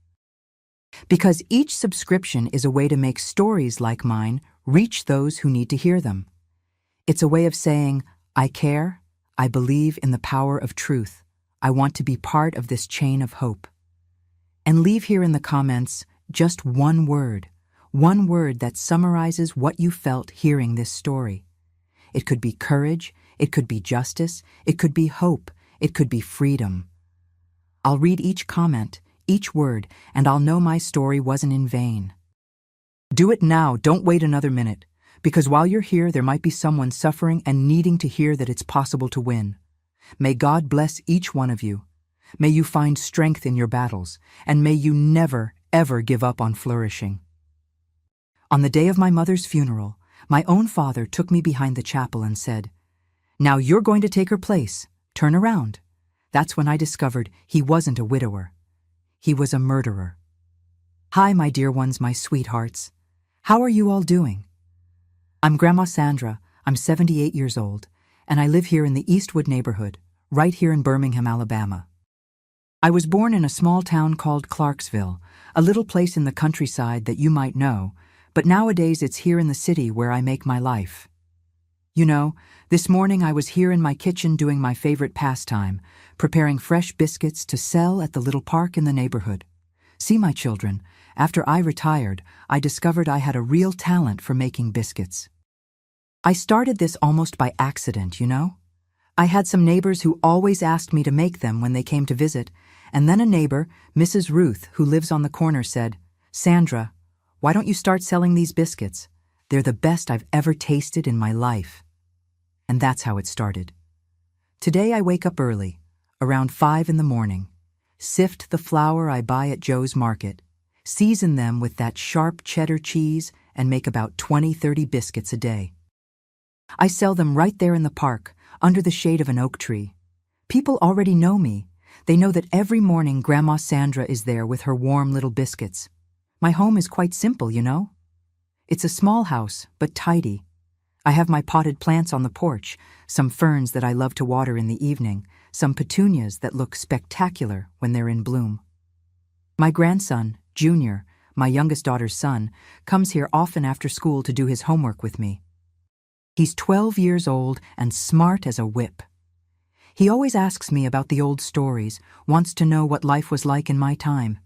Because each subscription is a way to make stories like mine reach those who need to hear them. It's a way of saying, I care, I believe in the power of truth, I want to be part of this chain of hope. And leave here in the comments just one word that summarizes what you felt hearing this story. It could be courage, it could be justice, it could be hope, it could be freedom. I'll read each comment, each word, and I'll know my story wasn't in vain. Do it now, don't wait another minute, because while you're here there might be someone suffering and needing to hear that it's possible to win. May God bless each one of you. May you find strength in your battles, and may you never, ever give up on flourishing. On the day of my mother's funeral, my own father took me behind the chapel and said, "Now you're going to take her place. Turn around." That's when I discovered he wasn't a widower. He was a murderer. Hi, my dear ones, my sweethearts. How are you all doing? I'm Grandma Sandra. I'm 78 years old, and I live here in the Eastwood neighborhood, right here in Birmingham, Alabama. I was born in a small town called Clarksville, a little place in the countryside that you might know, but nowadays it's here in the city where I make my life. You know, this morning I was here in my kitchen doing my favorite pastime, preparing fresh biscuits to sell at the little park in the neighborhood. See, my children, after I retired, I discovered I had a real talent for making biscuits. I started this almost by accident, you know? I had some neighbors who always asked me to make them when they came to visit, and then a neighbor, Mrs. Ruth, who lives on the corner, said, "Sandra, why don't you start selling these biscuits? They're the best I've ever tasted in my life." And that's how it started. Today I wake up early, around 5 in the morning, sift the flour I buy at Joe's Market, season them with that sharp cheddar cheese, and make about 20-30 biscuits a day. I sell them right there in the park, under the shade of an oak tree. People already know me. They know that every morning Grandma Sandra is there with her warm little biscuits. My home is quite simple, you know? It's a small house, but tidy. I have my potted plants on the porch, some ferns that I love to water in the evening, some petunias that look spectacular when they're in bloom. My grandson, Junior, my youngest daughter's son, comes here often after school to do his homework with me. He's 12 years old and smart as a whip. He always asks me about the old stories, wants to know what life was like in my time.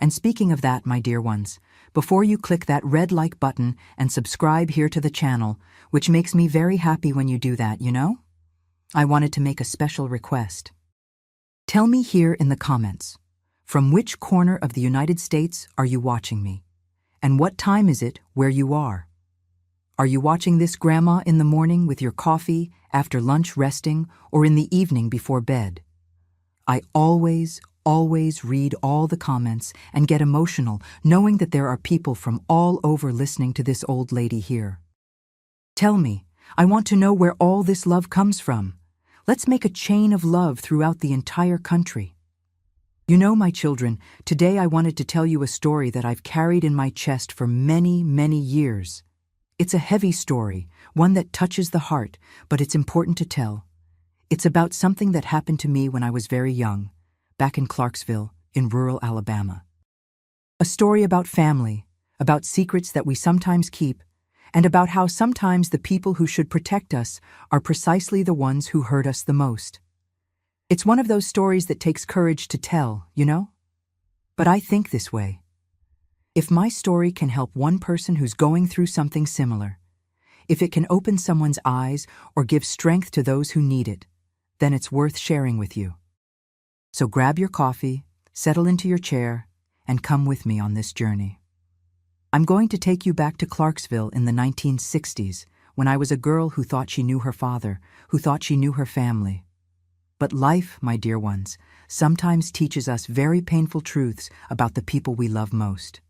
And speaking of that, my dear ones, before you click that red like button and subscribe here to the channel, which makes me very happy when you do that, you know, I wanted to make a special request. Tell me here in the comments, from which corner of the United States are you watching me? And what time is it where you are? Are you watching this, Grandma, in the morning with your coffee, after lunch resting, or in the evening before bed? I always, always read all the comments and get emotional knowing that there are people from all over listening to this old lady here. Tell me, I want to know where all this love comes from. Let's make a chain of love throughout the entire country. You know, my children, today I wanted to tell you a story that I've carried in my chest for many, many years. It's a heavy story, one that touches the heart, but it's important to tell. It's about something that happened to me when I was very young, back in Clarksville, in rural Alabama. A story about family, about secrets that we sometimes keep, and about how sometimes the people who should protect us are precisely the ones who hurt us the most. It's one of those stories that takes courage to tell, you know? But I think this way. If my story can help one person who's going through something similar, if it can open someone's eyes or give strength to those who need it, then it's worth sharing with you. So grab your coffee, settle into your chair, and come with me on this journey. I'm going to take you back to Clarksville in the 1960s, when I was a girl who thought she knew her father, who thought she knew her family. But life, my dear ones, sometimes teaches us very painful truths about the people we love most.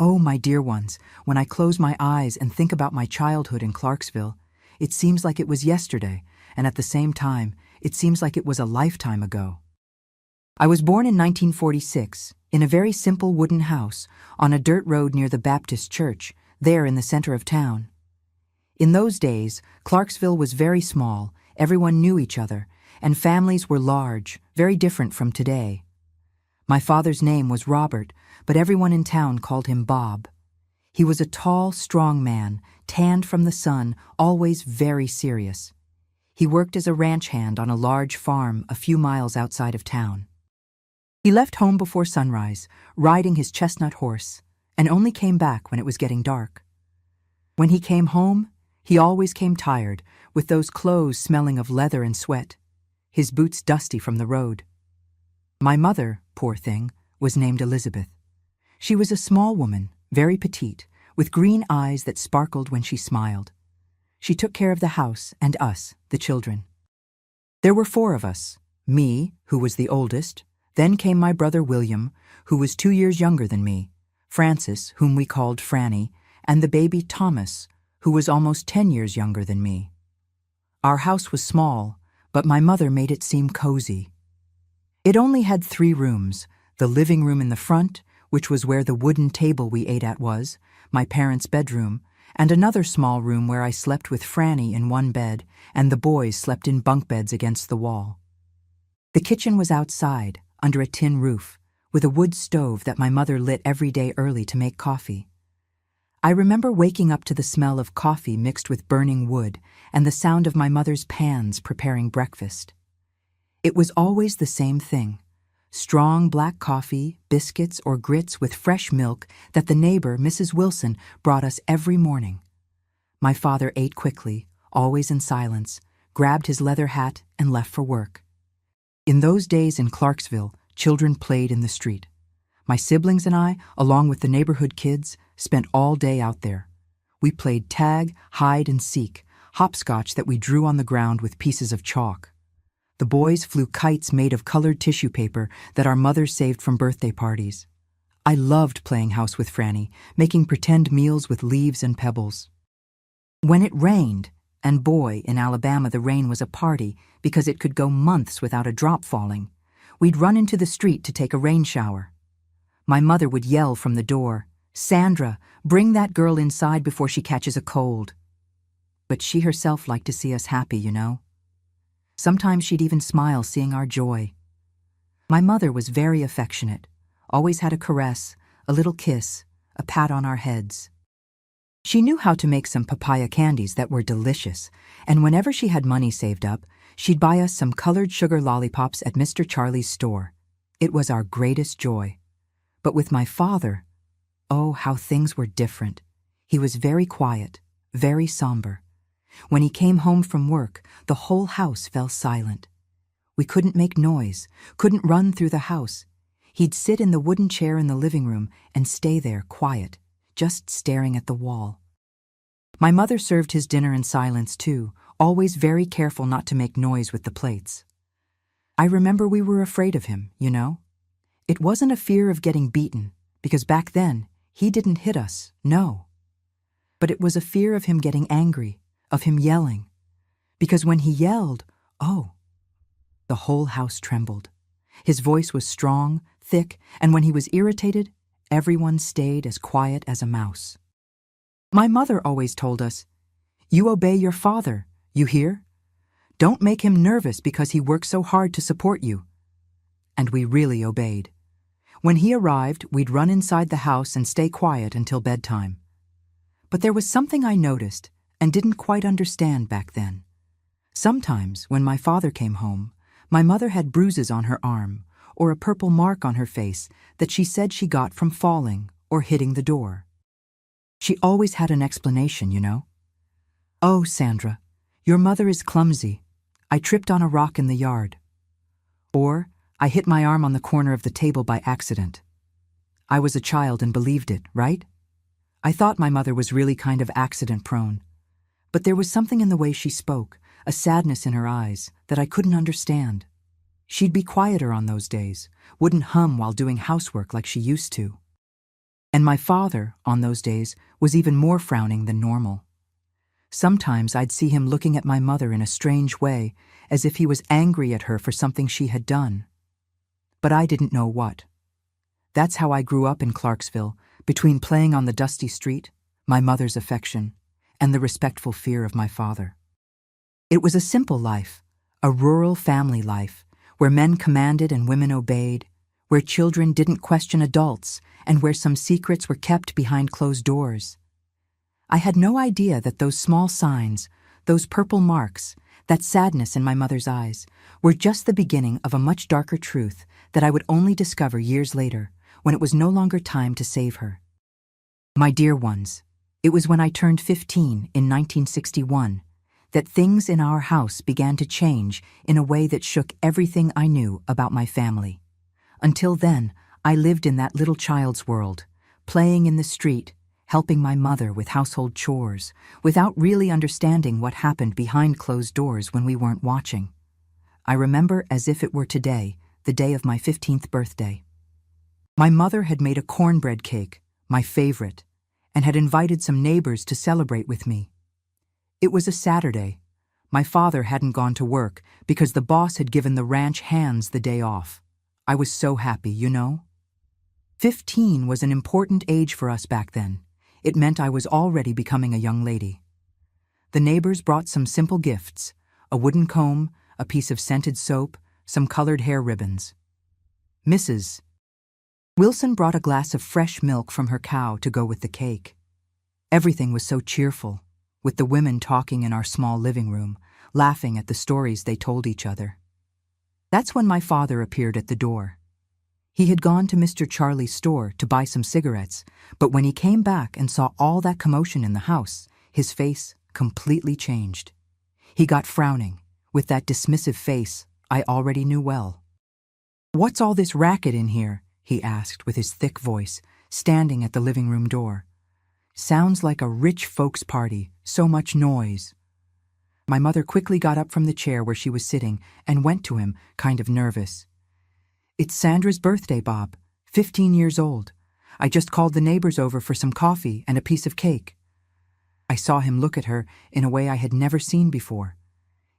Oh, my dear ones, when I close my eyes and think about my childhood in Clarksville, it seems like it was yesterday, and at the same time, it seems like it was a lifetime ago. I was born in 1946, in a very simple wooden house, on a dirt road near the Baptist church, there in the center of town. In those days, Clarksville was very small, everyone knew each other, and families were large, very different from today. My father's name was Robert, but everyone in town called him Bob. He was a tall, strong man, tanned from the sun, always very serious. He worked as a ranch hand on a large farm a few miles outside of town. He left home before sunrise, riding his chestnut horse, and only came back when it was getting dark. When he came home, he always came tired, with those clothes smelling of leather and sweat, his boots dusty from the road. My mother, poor thing, was named Elizabeth. She was a small woman, very petite, with green eyes that sparkled when she smiled. She took care of the house and us, the children. There were 4 of us, me, who was the oldest, then came my brother William, who was 2 years younger than me, Francis, whom we called Franny, and the baby Thomas, who was almost 10 years younger than me. Our house was small, but my mother made it seem cozy. It only had 3 rooms, the living room in the front, which was where the wooden table we ate at was, my parents' bedroom, and another small room where I slept with Franny in one bed, and the boys slept in bunk beds against the wall. The kitchen was outside, under a tin roof, with a wood stove that my mother lit every day early to make coffee. I remember waking up to the smell of coffee mixed with burning wood and the sound of my mother's pans preparing breakfast. It was always the same thing: strong black coffee, biscuits, or grits with fresh milk that the neighbor, Mrs. Wilson, brought us every morning. My father ate quickly, always in silence, grabbed his leather hat, and left for work. In those days in Clarksville, children played in the street. My siblings and I, along with the neighborhood kids, spent all day out there. We played tag, hide and seek, hopscotch that we drew on the ground with pieces of chalk. The boys flew kites made of colored tissue paper that our mothers saved from birthday parties. I loved playing house with Franny, making pretend meals with leaves and pebbles. When it rained, and boy, in Alabama the rain was a party because it could go months without a drop falling, we'd run into the street to take a rain shower. My mother would yell from the door, "Sandra, bring that girl inside before she catches a cold." But she herself liked to see us happy, you know. Sometimes she'd even smile seeing our joy. My mother was very affectionate, always had a caress, a little kiss, a pat on our heads. She knew how to make some papaya candies that were delicious, and whenever she had money saved up, she'd buy us some colored sugar lollipops at Mr. Charlie's store. It was our greatest joy. But with my father, oh, how things were different. He was very quiet, very somber. When he came home from work, the whole house fell silent. We couldn't make noise, couldn't run through the house. He'd sit in the wooden chair in the living room and stay there quiet, just staring at the wall. My mother served his dinner in silence too, always very careful not to make noise with the plates. I remember we were afraid of him, you know. It wasn't a fear of getting beaten, because back then, he didn't hit us, no. But it was a fear of him getting angry, of him yelling. Because when he yelled, oh, the whole house trembled. His voice was strong, thick, and when he was irritated, everyone stayed as quiet as a mouse. My mother always told us, "You obey your father, you hear? Don't make him nervous because he works so hard to support you." And we really obeyed. When he arrived, we'd run inside the house and stay quiet until bedtime. But there was something I noticed and didn't quite understand back then. Sometimes, when my father came home, my mother had bruises on her arm or a purple mark on her face that she said she got from falling or hitting the door. She always had an explanation, you know. "Oh, Sandra, your mother is clumsy. I tripped on a rock in the yard." Or, "I hit my arm on the corner of the table by accident." I was a child and believed it, right? I thought my mother was really kind of accident-prone. But there was something in the way she spoke, a sadness in her eyes, that I couldn't understand. She'd be quieter on those days, wouldn't hum while doing housework like she used to. And my father, on those days, was even more frowning than normal. Sometimes I'd see him looking at my mother in a strange way, as if he was angry at her for something she had done. But I didn't know what. That's how I grew up in Clarksville, between playing on the dusty street, my mother's affection, and the respectful fear of my father. It was a simple life, a rural family life, where men commanded and women obeyed, where children didn't question adults, and where some secrets were kept behind closed doors. I had no idea that those small signs, those purple marks, that sadness in my mother's eyes, were just the beginning of a much darker truth that I would only discover years later, when it was no longer time to save her. My dear ones, it was when I turned 15 in 1961 that things in our house began to change in a way that shook everything I knew about my family. Until then, I lived in that little child's world, playing in the street, helping my mother with household chores, without really understanding what happened behind closed doors when we weren't watching. I remember as if it were today, the day of my 15th birthday. My mother had made a cornbread cake, my favorite, and had invited some neighbors to celebrate with me. It was a Saturday. My father hadn't gone to work because the boss had given the ranch hands the day off. I was so happy, you know. 15 was an important age for us back then. It meant I was already becoming a young lady. The neighbors brought some simple gifts, a wooden comb, a piece of scented soap, some colored hair ribbons. Mrs. Wilson brought a glass of fresh milk from her cow to go with the cake. Everything was so cheerful, with the women talking in our small living room, laughing at the stories they told each other. That's when my father appeared at the door. He had gone to Mr. Charlie's store to buy some cigarettes, but when he came back and saw all that commotion in the house, his face completely changed. He got frowning, with that dismissive face I already knew well. "What's all this racket in here?" he asked with his thick voice, standing at the living room door. "Sounds like a rich folks' party, so much noise." My mother quickly got up from the chair where she was sitting and went to him, kind of nervous. "It's Sandra's birthday, Bob, 15 years old. I just called the neighbors over for some coffee and a piece of cake." I saw him look at her in a way I had never seen before.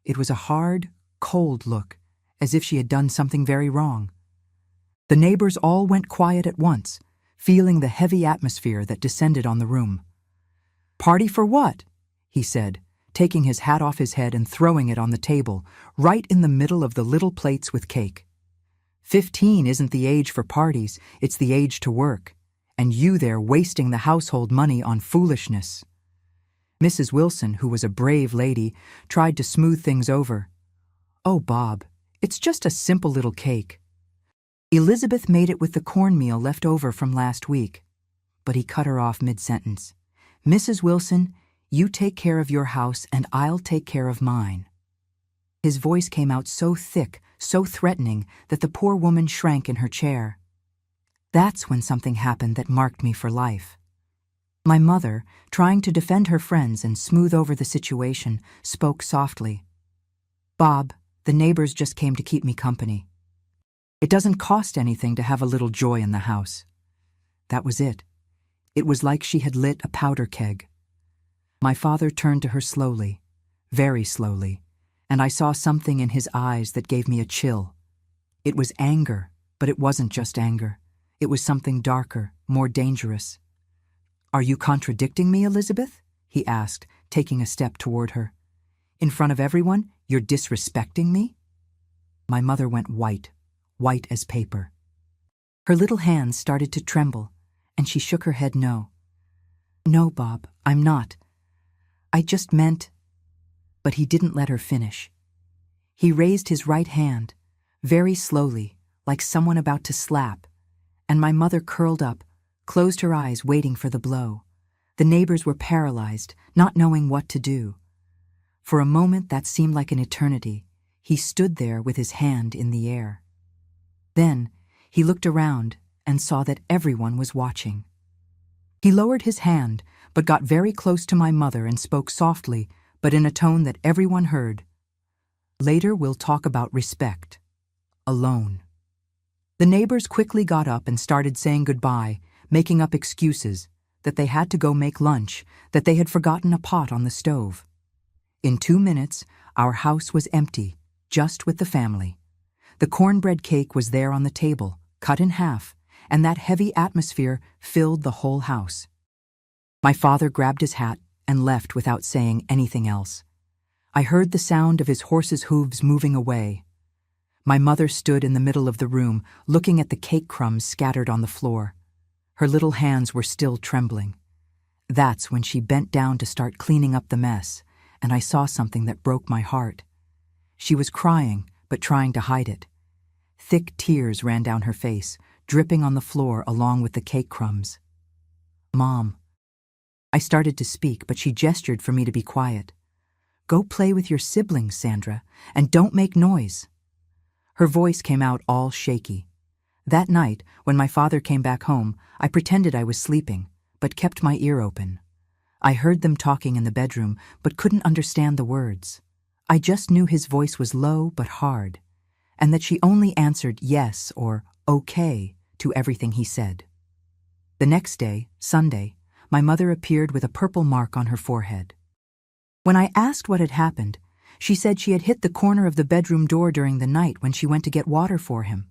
It was a hard, cold look, as if she had done something very wrong. The neighbors all went quiet at once, feeling the heavy atmosphere that descended on the room. "Party for what?" he said, taking his hat off his head and throwing it on the table, right in the middle of the little plates with cake. 15 isn't the age for parties, it's the age to work. And you there wasting the household money on foolishness. Mrs. Wilson, who was a brave lady, tried to smooth things over. "Oh, Bob, it's just a simple little cake." Elizabeth made it with the cornmeal left over from last week. But he cut her off mid-sentence. "Mrs. Wilson, you take care of your house and I'll take care of mine." His voice came out so thick, so threatening, that the poor woman shrank in her chair. That's when something happened that marked me for life. My mother, trying to defend her friends and smooth over the situation, spoke softly. "Bob, the neighbors just came to keep me company." It doesn't cost anything to have a little joy in the house. That was it. It was like she had lit a powder keg. My father turned to her slowly, very slowly, and I saw something in his eyes that gave me a chill. It was anger, but it wasn't just anger. It was something darker, more dangerous. "Are you contradicting me, Elizabeth?" he asked, taking a step toward her. "In front of everyone, you're disrespecting me?" My mother went white, white as paper. Her little hands started to tremble, and she shook her head no. "No, Bob, I'm not. I just meant—" But he didn't let her finish. He raised his right hand, very slowly, like someone about to slap, and my mother curled up, closed her eyes waiting for the blow. The neighbors were paralyzed, not knowing what to do. For a moment that seemed like an eternity. He stood there with his hand in the air. Then he looked around and saw that everyone was watching. He lowered his hand, but got very close to my mother and spoke softly, but in a tone that everyone heard. "Later we'll talk about respect. Alone." The neighbors quickly got up and started saying goodbye, making up excuses, that they had to go make lunch, that they had forgotten a pot on the stove. In 2 minutes, our house was empty, just with the family. The cornbread cake was there on the table, cut in half, and that heavy atmosphere filled the whole house. My father grabbed his hat and left without saying anything else. I heard the sound of his horse's hooves moving away. My mother stood in the middle of the room, looking at the cake crumbs scattered on the floor. Her little hands were still trembling. That's when she bent down to start cleaning up the mess, and I saw something that broke my heart. She was crying, but trying to hide it. Thick tears ran down her face, dripping on the floor along with the cake crumbs. "Mom." I started to speak, but she gestured for me to be quiet. "Go play with your siblings, Sandra, and don't make noise." Her voice came out all shaky. That night, when my father came back home, I pretended I was sleeping, but kept my ear open. I heard them talking in the bedroom, but couldn't understand the words. I just knew his voice was low but hard, and that she only answered yes or okay to everything he said. The next day, Sunday, my mother appeared with a purple mark on her forehead. When I asked what had happened, she said she had hit the corner of the bedroom door during the night when she went to get water for him.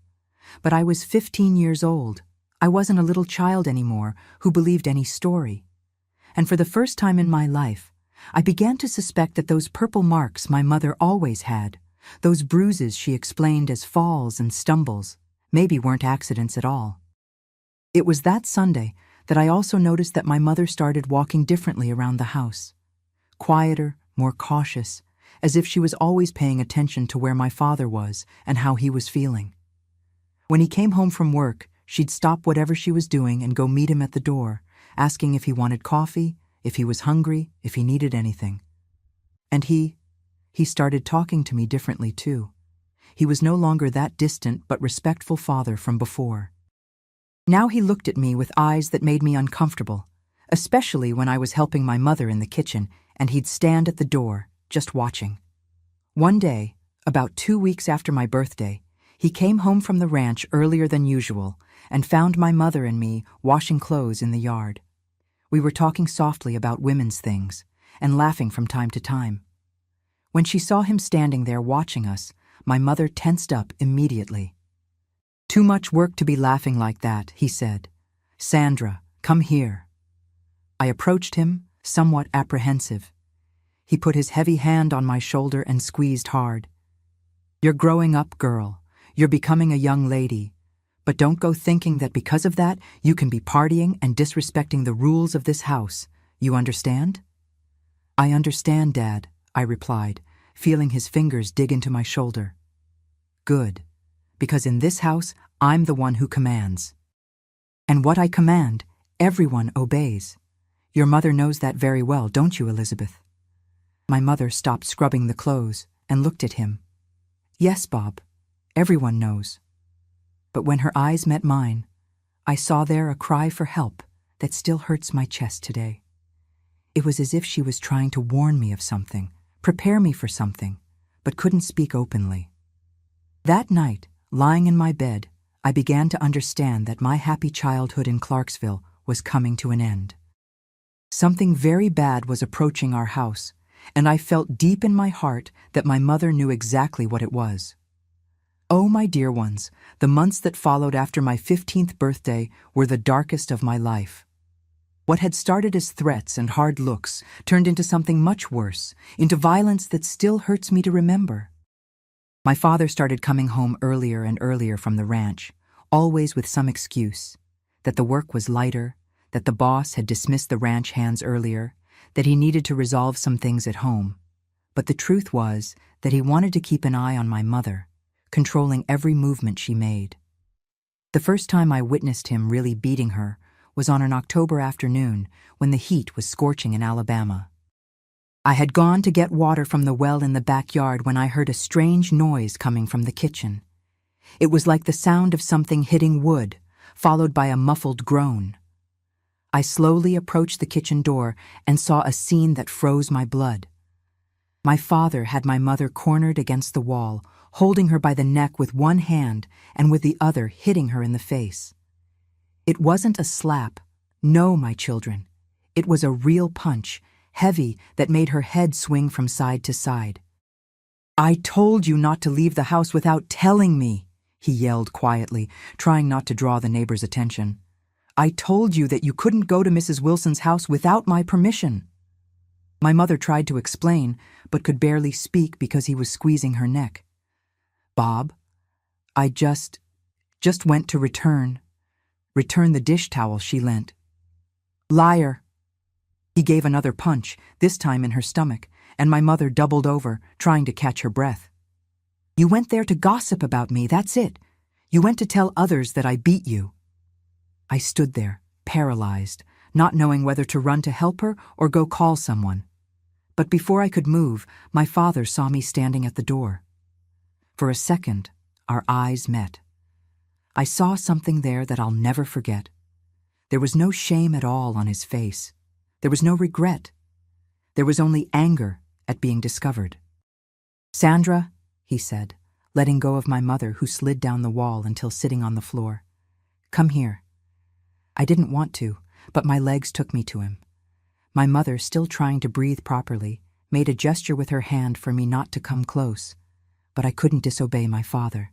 But I was 15 years old. I wasn't a little child anymore who believed any story. And for the first time in my life, I began to suspect that those purple marks my mother always had, those bruises she explained as falls and stumbles, maybe weren't accidents at all. It was that Sunday that I also noticed that my mother started walking differently around the house. Quieter, more cautious, as if she was always paying attention to where my father was and how he was feeling. When he came home from work, she'd stop whatever she was doing and go meet him at the door, asking if he wanted coffee, if he was hungry, if he needed anything. And he started talking to me differently too. He was no longer that distant but respectful father from before. Now he looked at me with eyes that made me uncomfortable, especially when I was helping my mother in the kitchen and he'd stand at the door, just watching. One day, about 2 weeks after my birthday, he came home from the ranch earlier than usual and found my mother and me washing clothes in the yard. We were talking softly about women's things and laughing from time to time. When she saw him standing there watching us, my mother tensed up immediately. "Too much work to be laughing like that," he said. "Sandra, come here." I approached him, somewhat apprehensive. He put his heavy hand on my shoulder and squeezed hard. "You're growing up, girl. You're becoming a young lady. But don't go thinking that because of that you can be partying and disrespecting the rules of this house. You understand?" "I understand, Dad," I replied, feeling his fingers dig into my shoulder. "Good, because in this house I'm the one who commands. And what I command, everyone obeys. Your mother knows that very well, don't you, Elizabeth?" My mother stopped scrubbing the clothes and looked at him. "Yes, Bob, everyone knows." But when her eyes met mine, I saw there a cry for help that still hurts my chest today. It was as if she was trying to warn me of something, prepare me for something, but couldn't speak openly. That night, Lying in my bed, I began to understand that my happy childhood in Clarksville was coming to an end. Something very bad was approaching our house, and I felt deep in my heart that my mother knew exactly what it was. Oh, my dear ones, the months that followed after my 15th birthday were the darkest of my life. What had started as threats and hard looks turned into something much worse, into violence that still hurts me to remember. My father started coming home earlier and earlier from the ranch, always with some excuse, that the work was lighter, that the boss had dismissed the ranch hands earlier, that he needed to resolve some things at home. But the truth was that he wanted to keep an eye on my mother, controlling every movement she made. The first time I witnessed him really beating her was on an October afternoon when the heat was scorching in Alabama. I had gone to get water from the well in the backyard when I heard a strange noise coming from the kitchen. It was like the sound of something hitting wood, followed by a muffled groan. I slowly approached the kitchen door and saw a scene that froze my blood. My father had my mother cornered against the wall, holding her by the neck with one hand and with the other hitting her in the face. It wasn't a slap. No, my children. It was a real punch, heavy, that made her head swing from side to side. "I told you not to leave the house without telling me," he yelled quietly, trying not to draw the neighbors' attention. "I told you that you couldn't go to Mrs. Wilson's house without my permission." My mother tried to explain, but could barely speak because he was squeezing her neck. "Bob, I just went to return the dish towel she lent." "Liar!" He gave another punch, this time in her stomach, and my mother doubled over, trying to catch her breath. "You went there to gossip about me, that's it. You went to tell others that I beat you." I stood there, paralyzed, not knowing whether to run to help her or go call someone. But before I could move, my father saw me standing at the door. For a second, our eyes met. I saw something there that I'll never forget. There was no shame at all on his face. There was no regret. There was only anger at being discovered. "Sandra," he said, letting go of my mother, who slid down the wall until sitting on the floor. "Come here." I didn't want to, but my legs took me to him. My mother, still trying to breathe properly, made a gesture with her hand for me not to come close, but I couldn't disobey my father.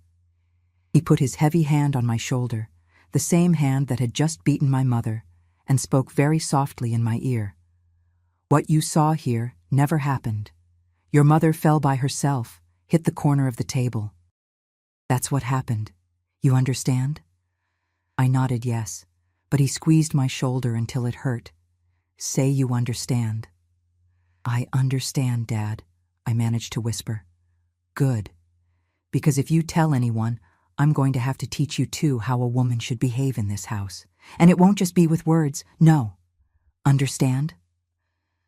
He put his heavy hand on my shoulder, the same hand that had just beaten my mother, and spoke very softly in my ear. "What you saw here never happened. Your mother fell by herself, hit the corner of the table. That's what happened. You understand?" I nodded yes, but he squeezed my shoulder until it hurt. "Say you understand." "I understand, Dad," I managed to whisper. "Good. Because if you tell anyone, I'm going to have to teach you too how a woman should behave in this house. And it won't just be with words, no. Understand?"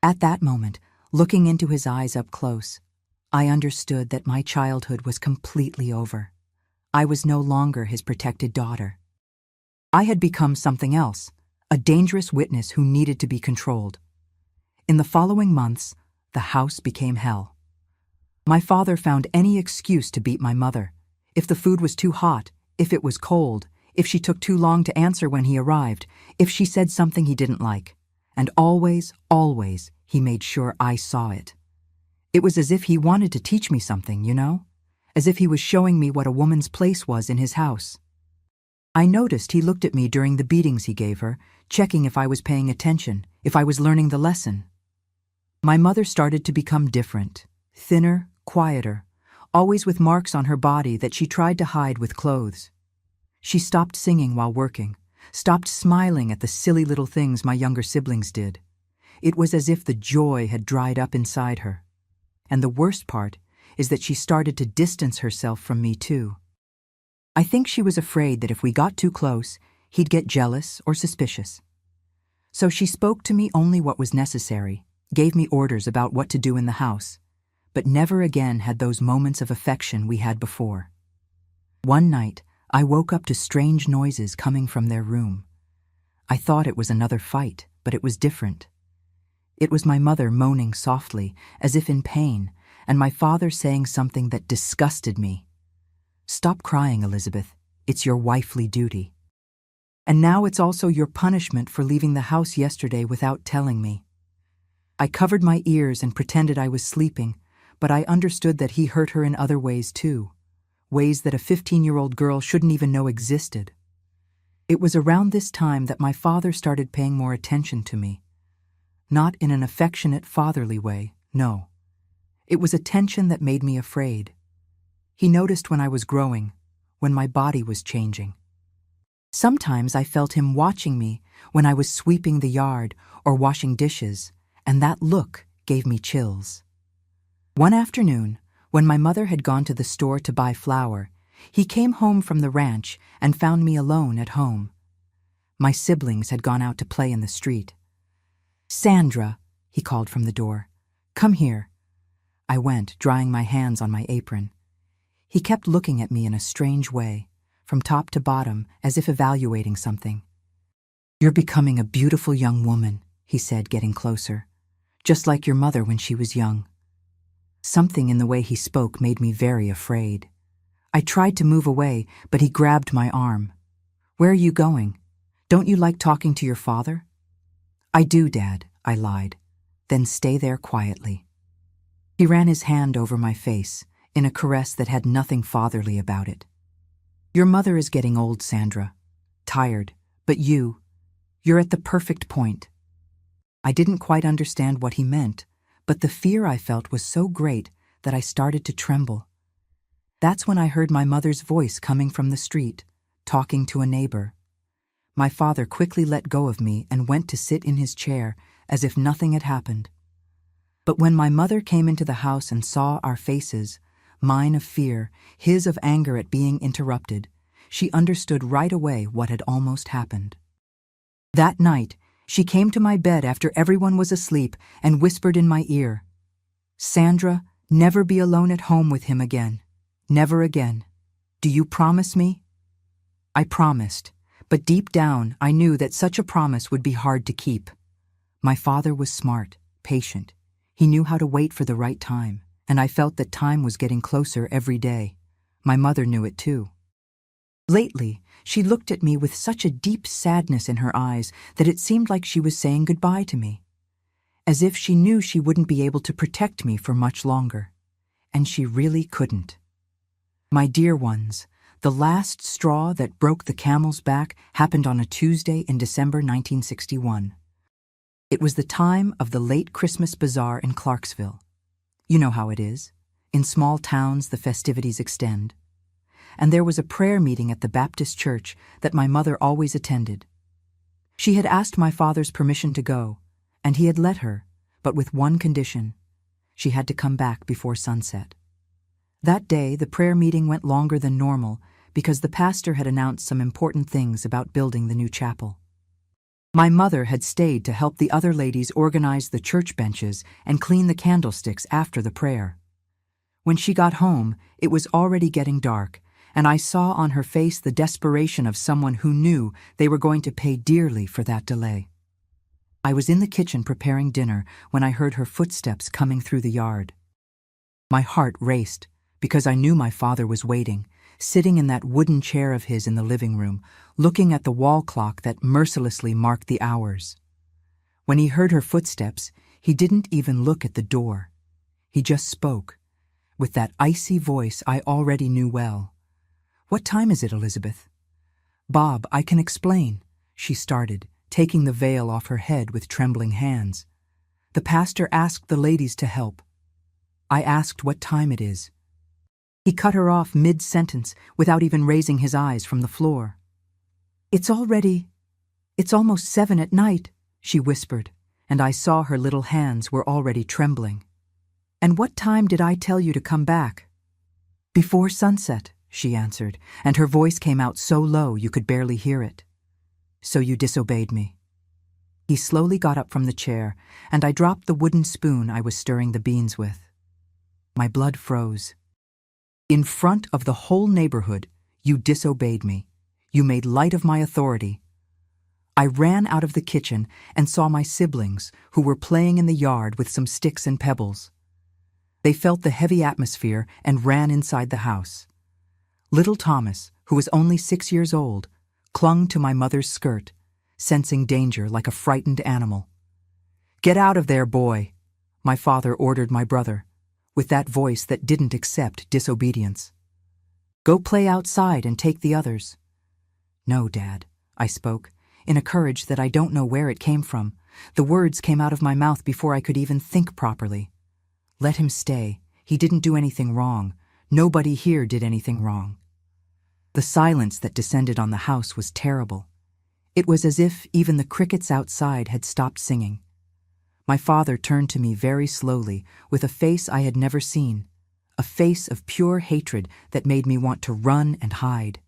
At that moment, looking into his eyes up close, I understood that my childhood was completely over. I was no longer his protected daughter. I had become something else, a dangerous witness who needed to be controlled. In the following months, the house became hell. My father found any excuse to beat my mother. If the food was too hot, if it was cold, if she took too long to answer when he arrived, if she said something he didn't like. And always, always, he made sure I saw it. It was as if he wanted to teach me something, you know? As if he was showing me what a woman's place was in his house. I noticed he looked at me during the beatings he gave her, checking if I was paying attention, if I was learning the lesson. My mother started to become different, thinner, quieter, always with marks on her body that she tried to hide with clothes. She stopped singing while working, stopped smiling at the silly little things my younger siblings did. It was as if the joy had dried up inside her. And the worst part is that she started to distance herself from me too. I think she was afraid that if we got too close, he'd get jealous or suspicious. So she spoke to me only what was necessary, gave me orders about what to do in the house, but never again had those moments of affection we had before. One night, I woke up to strange noises coming from their room. I thought it was another fight, but it was different. It was my mother moaning softly, as if in pain, and my father saying something that disgusted me. Stop crying, Elizabeth. It's your wifely duty. And now it's also your punishment for leaving the house yesterday without telling me. I covered my ears and pretended I was sleeping, but I understood that he hurt her in other ways too, ways that a 15-year-old girl shouldn't even know existed. It was around this time that my father started paying more attention to me. Not in an affectionate, fatherly way, no. It was attention that made me afraid. He noticed when I was growing, when my body was changing. Sometimes I felt him watching me when I was sweeping the yard or washing dishes, and that look gave me chills. One afternoon, when my mother had gone to the store to buy flour, he came home from the ranch and found me alone at home. My siblings had gone out to play in the street. "Sandra," he called from the door, "come here." I went, drying my hands on my apron. He kept looking at me in a strange way, from top to bottom, as if evaluating something. "You're becoming a beautiful young woman," he said, getting closer, "just like your mother when she was young." Something in the way he spoke made me very afraid. I tried to move away, but he grabbed my arm. "Where are you going? Don't you like talking to your father?" "I do, Dad," I lied. "Then stay there quietly." He ran his hand over my face, in a caress that had nothing fatherly about it. "Your mother is getting old, Sandra. Tired, but you're at the perfect point." I didn't quite understand what he meant, but the fear I felt was so great that I started to tremble. That's when I heard my mother's voice coming from the street, talking to a neighbor. My father quickly let go of me and went to sit in his chair as if nothing had happened. But when my mother came into the house and saw our faces, mine of fear, his of anger at being interrupted, she understood right away what had almost happened. That night, she came to my bed after everyone was asleep and whispered in my ear, "Sandra, never be alone at home with him again. Never again. Do you promise me?" I promised, but deep down I knew that such a promise would be hard to keep. My father was smart, patient. He knew how to wait for the right time, and I felt that time was getting closer every day. My mother knew it too. Lately, she looked at me with such a deep sadness in her eyes that it seemed like she was saying goodbye to me, as if she knew she wouldn't be able to protect me for much longer. And she really couldn't. My dear ones, the last straw that broke the camel's back happened on a Tuesday in December 1961. It was the time of the late Christmas bazaar in Clarksville. You know how it is. In small towns, the festivities extend. And there was a prayer meeting at the Baptist church that my mother always attended. She had asked my father's permission to go, and he had let her, but with one condition. She had to come back before sunset. That day, the prayer meeting went longer than normal because the pastor had announced some important things about building the new chapel. My mother had stayed to help the other ladies organize the church benches and clean the candlesticks after the prayer. When she got home, it was already getting dark, and I saw on her face the desperation of someone who knew they were going to pay dearly for that delay. I was in the kitchen preparing dinner when I heard her footsteps coming through the yard. My heart raced because I knew my father was waiting, sitting in that wooden chair of his in the living room, looking at the wall clock that mercilessly marked the hours. When he heard her footsteps, he didn't even look at the door. He just spoke, with that icy voice I already knew well. "What time is it, Elizabeth?" "Bob, I can explain," she started, taking the veil off her head with trembling hands. "The pastor asked the ladies to help." I asked what time it is. He cut her off mid-sentence without even raising his eyes from the floor. It's almost 7 at night," she whispered, and I saw her little hands were already trembling. "And what time did I tell you to come back?" "Before sunset," she answered, and her voice came out so low you could barely hear it. "So you disobeyed me." He slowly got up from the chair, and I dropped the wooden spoon I was stirring the beans with. My blood froze. "In front of the whole neighborhood, you disobeyed me. You made light of my authority." I ran out of the kitchen and saw my siblings, who were playing in the yard with some sticks and pebbles. They felt the heavy atmosphere and ran inside the house. Little Thomas, who was only 6 years old, clung to my mother's skirt, sensing danger like a frightened animal. "Get out of there, boy," my father ordered my brother, with that voice that didn't accept disobedience. "Go play outside and take the others." "No, Dad," I spoke, in a courage that I don't know where it came from. The words came out of my mouth before I could even think properly. "Let him stay. He didn't do anything wrong. Nobody here did anything wrong." The silence that descended on the house was terrible. It was as if even the crickets outside had stopped singing. My father turned to me very slowly, with a face I had never seen, a face of pure hatred that made me want to run and hide.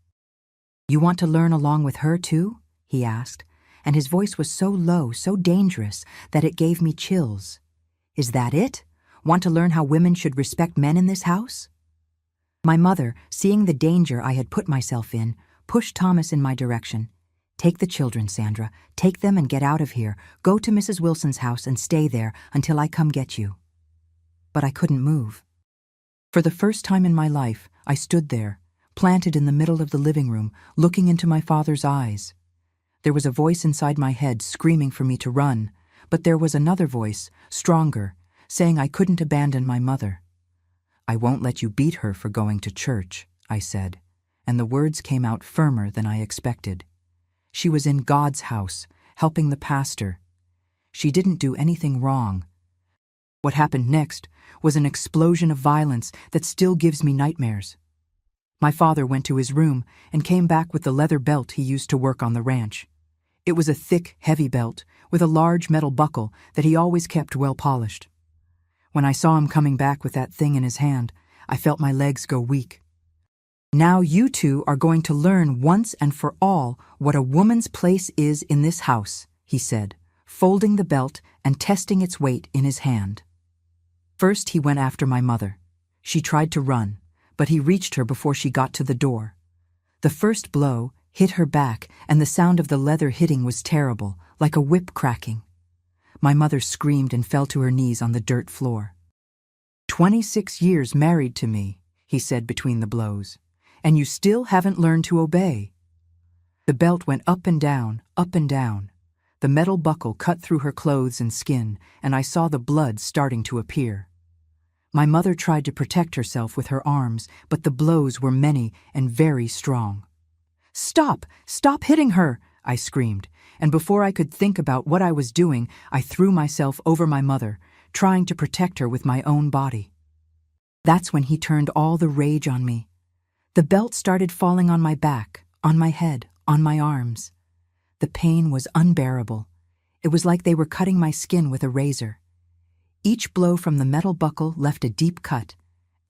"You want to learn along with her, too?" he asked, and his voice was so low, so dangerous, that it gave me chills. "Is that it? Want to learn how women should respect men in this house?" My mother, seeing the danger I had put myself in, pushed Thomas in my direction. "Take the children, Sandra. Take them and get out of here. Go to Mrs. Wilson's house and stay there until I come get you." But I couldn't move. For the first time in my life, I stood there, planted in the middle of the living room, looking into my father's eyes. There was a voice inside my head screaming for me to run, but there was another voice, stronger, saying I couldn't abandon my mother. "I won't let you beat her for going to church," I said, and the words came out firmer than I expected. She was in God's house, helping the pastor. She didn't do anything wrong. What happened next was an explosion of violence that still gives me nightmares. My father went to his room and came back with the leather belt he used to work on the ranch. It was a thick, heavy belt with a large metal buckle that he always kept well polished. When I saw him coming back with that thing in his hand, I felt my legs go weak. "Now you two are going to learn once and for all what a woman's place is in this house," he said, folding the belt and testing its weight in his hand. First he went after my mother. She tried to run, but he reached her before she got to the door. The first blow hit her back, and the sound of the leather hitting was terrible, like a whip cracking. My mother screamed and fell to her knees on the dirt floor. 26 years married to me," he said between the blows, "and you still haven't learned to obey." The belt went up and down, up and down. The metal buckle cut through her clothes and skin, and I saw the blood starting to appear. My mother tried to protect herself with her arms, but the blows were many and very strong. "Stop! Stop hitting her!" I screamed, and before I could think about what I was doing, I threw myself over my mother, trying to protect her with my own body. That's when he turned all the rage on me. The belt started falling on my back, on my head, on my arms. The pain was unbearable. It was like they were cutting my skin with a razor. Each blow from the metal buckle left a deep cut,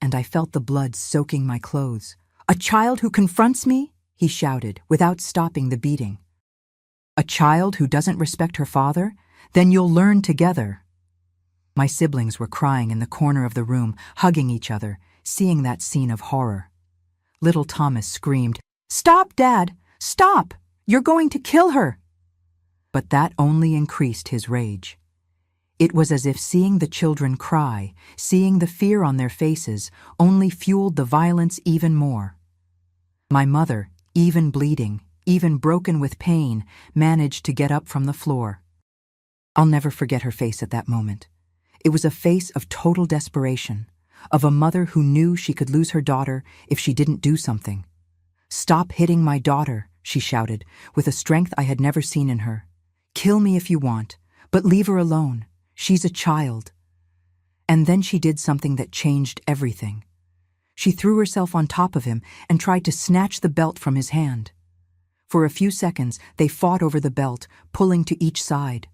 and I felt the blood soaking my clothes. "A child who confronts me?" he shouted, without stopping the beating. "A child who doesn't respect her father? Then you'll learn together." My siblings were crying in the corner of the room, hugging each other, seeing that scene of horror. Little Thomas screamed, "Stop, Dad! Stop! You're going to kill her!" But that only increased his rage. It was as if seeing the children cry, seeing the fear on their faces, only fueled the violence even more. My mother, even bleeding, even broken with pain, managed to get up from the floor. I'll never forget her face at that moment. It was a face of total desperation, of a mother who knew she could lose her daughter if she didn't do something. "Stop hitting my daughter," she shouted, with a strength I had never seen in her. "Kill me if you want, but leave her alone. She's a child." And then she did something that changed everything. She threw herself on top of him and tried to snatch the belt from his hand. For a few seconds, they fought over the belt, pulling to each side.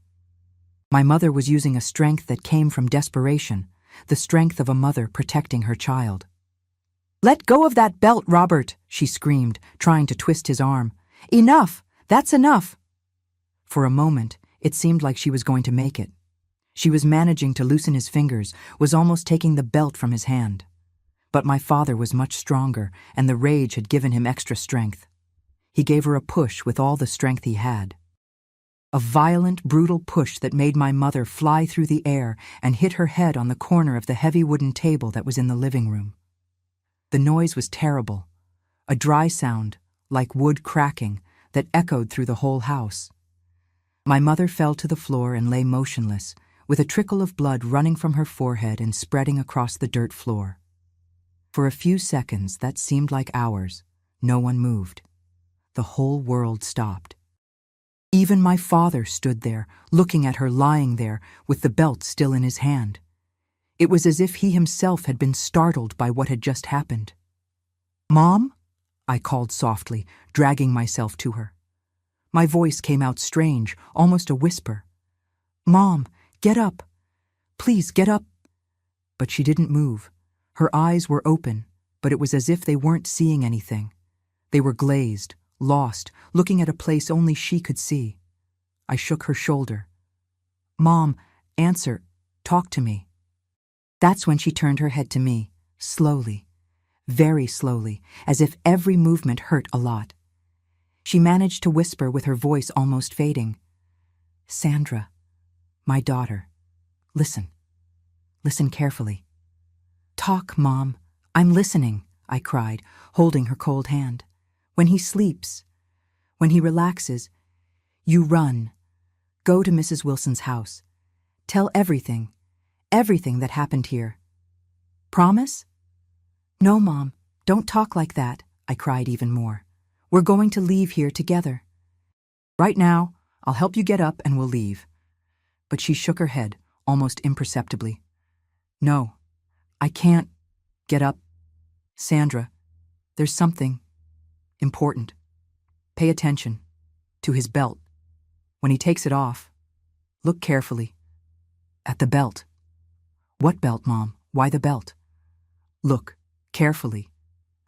My mother was using a strength that came from desperation, the strength of a mother protecting her child. "Let go of that belt, Robert," she screamed, trying to twist his arm. "Enough! That's enough!" For a moment, it seemed like she was going to make it. She was managing to loosen his fingers, was almost taking the belt from his hand. But my father was much stronger, and the rage had given him extra strength. He gave her a push with all the strength he had. A violent, brutal push that made my mother fly through the air and hit her head on the corner of the heavy wooden table that was in the living room. The noise was terrible. a dry sound, like wood cracking, that echoed through the whole house. My mother fell to the floor and lay motionless, with a trickle of blood running from her forehead and spreading across the dirt floor. For a few seconds that seemed like hours, no one moved. The whole world stopped. Even my father stood there, looking at her lying there, with the belt still in his hand. It was as if he himself had been startled by what had just happened. "Mom?" I called softly, dragging myself to her. My voice came out strange, almost a whisper. "Mom, get up. Please, get up." But she didn't move. Her eyes were open, but it was as if they weren't seeing anything. They were glazed, lost, looking at a place only she could see. I shook her shoulder. "Mom, answer. Talk to me." That's when she turned her head to me, slowly, very slowly, as if every movement hurt a lot. She managed to whisper with her voice almost fading, "Sandra, my daughter, listen. Listen carefully." "Talk, Mom. I'm listening," I cried, holding her cold hand. "When he sleeps, when he relaxes, you run. Go to Mrs. Wilson's house. Tell everything that happened here. Promise?" "No, Mom, don't talk like that," I cried even more. "We're going to leave here together." "Right now, I'll help you get up and we'll leave." But she shook her head, almost imperceptibly. "No, I can't get up. Sandra, there's something important. Pay attention to his belt. When he takes it off, look carefully at the belt." "What belt, Mom? Why the belt?" "Look carefully.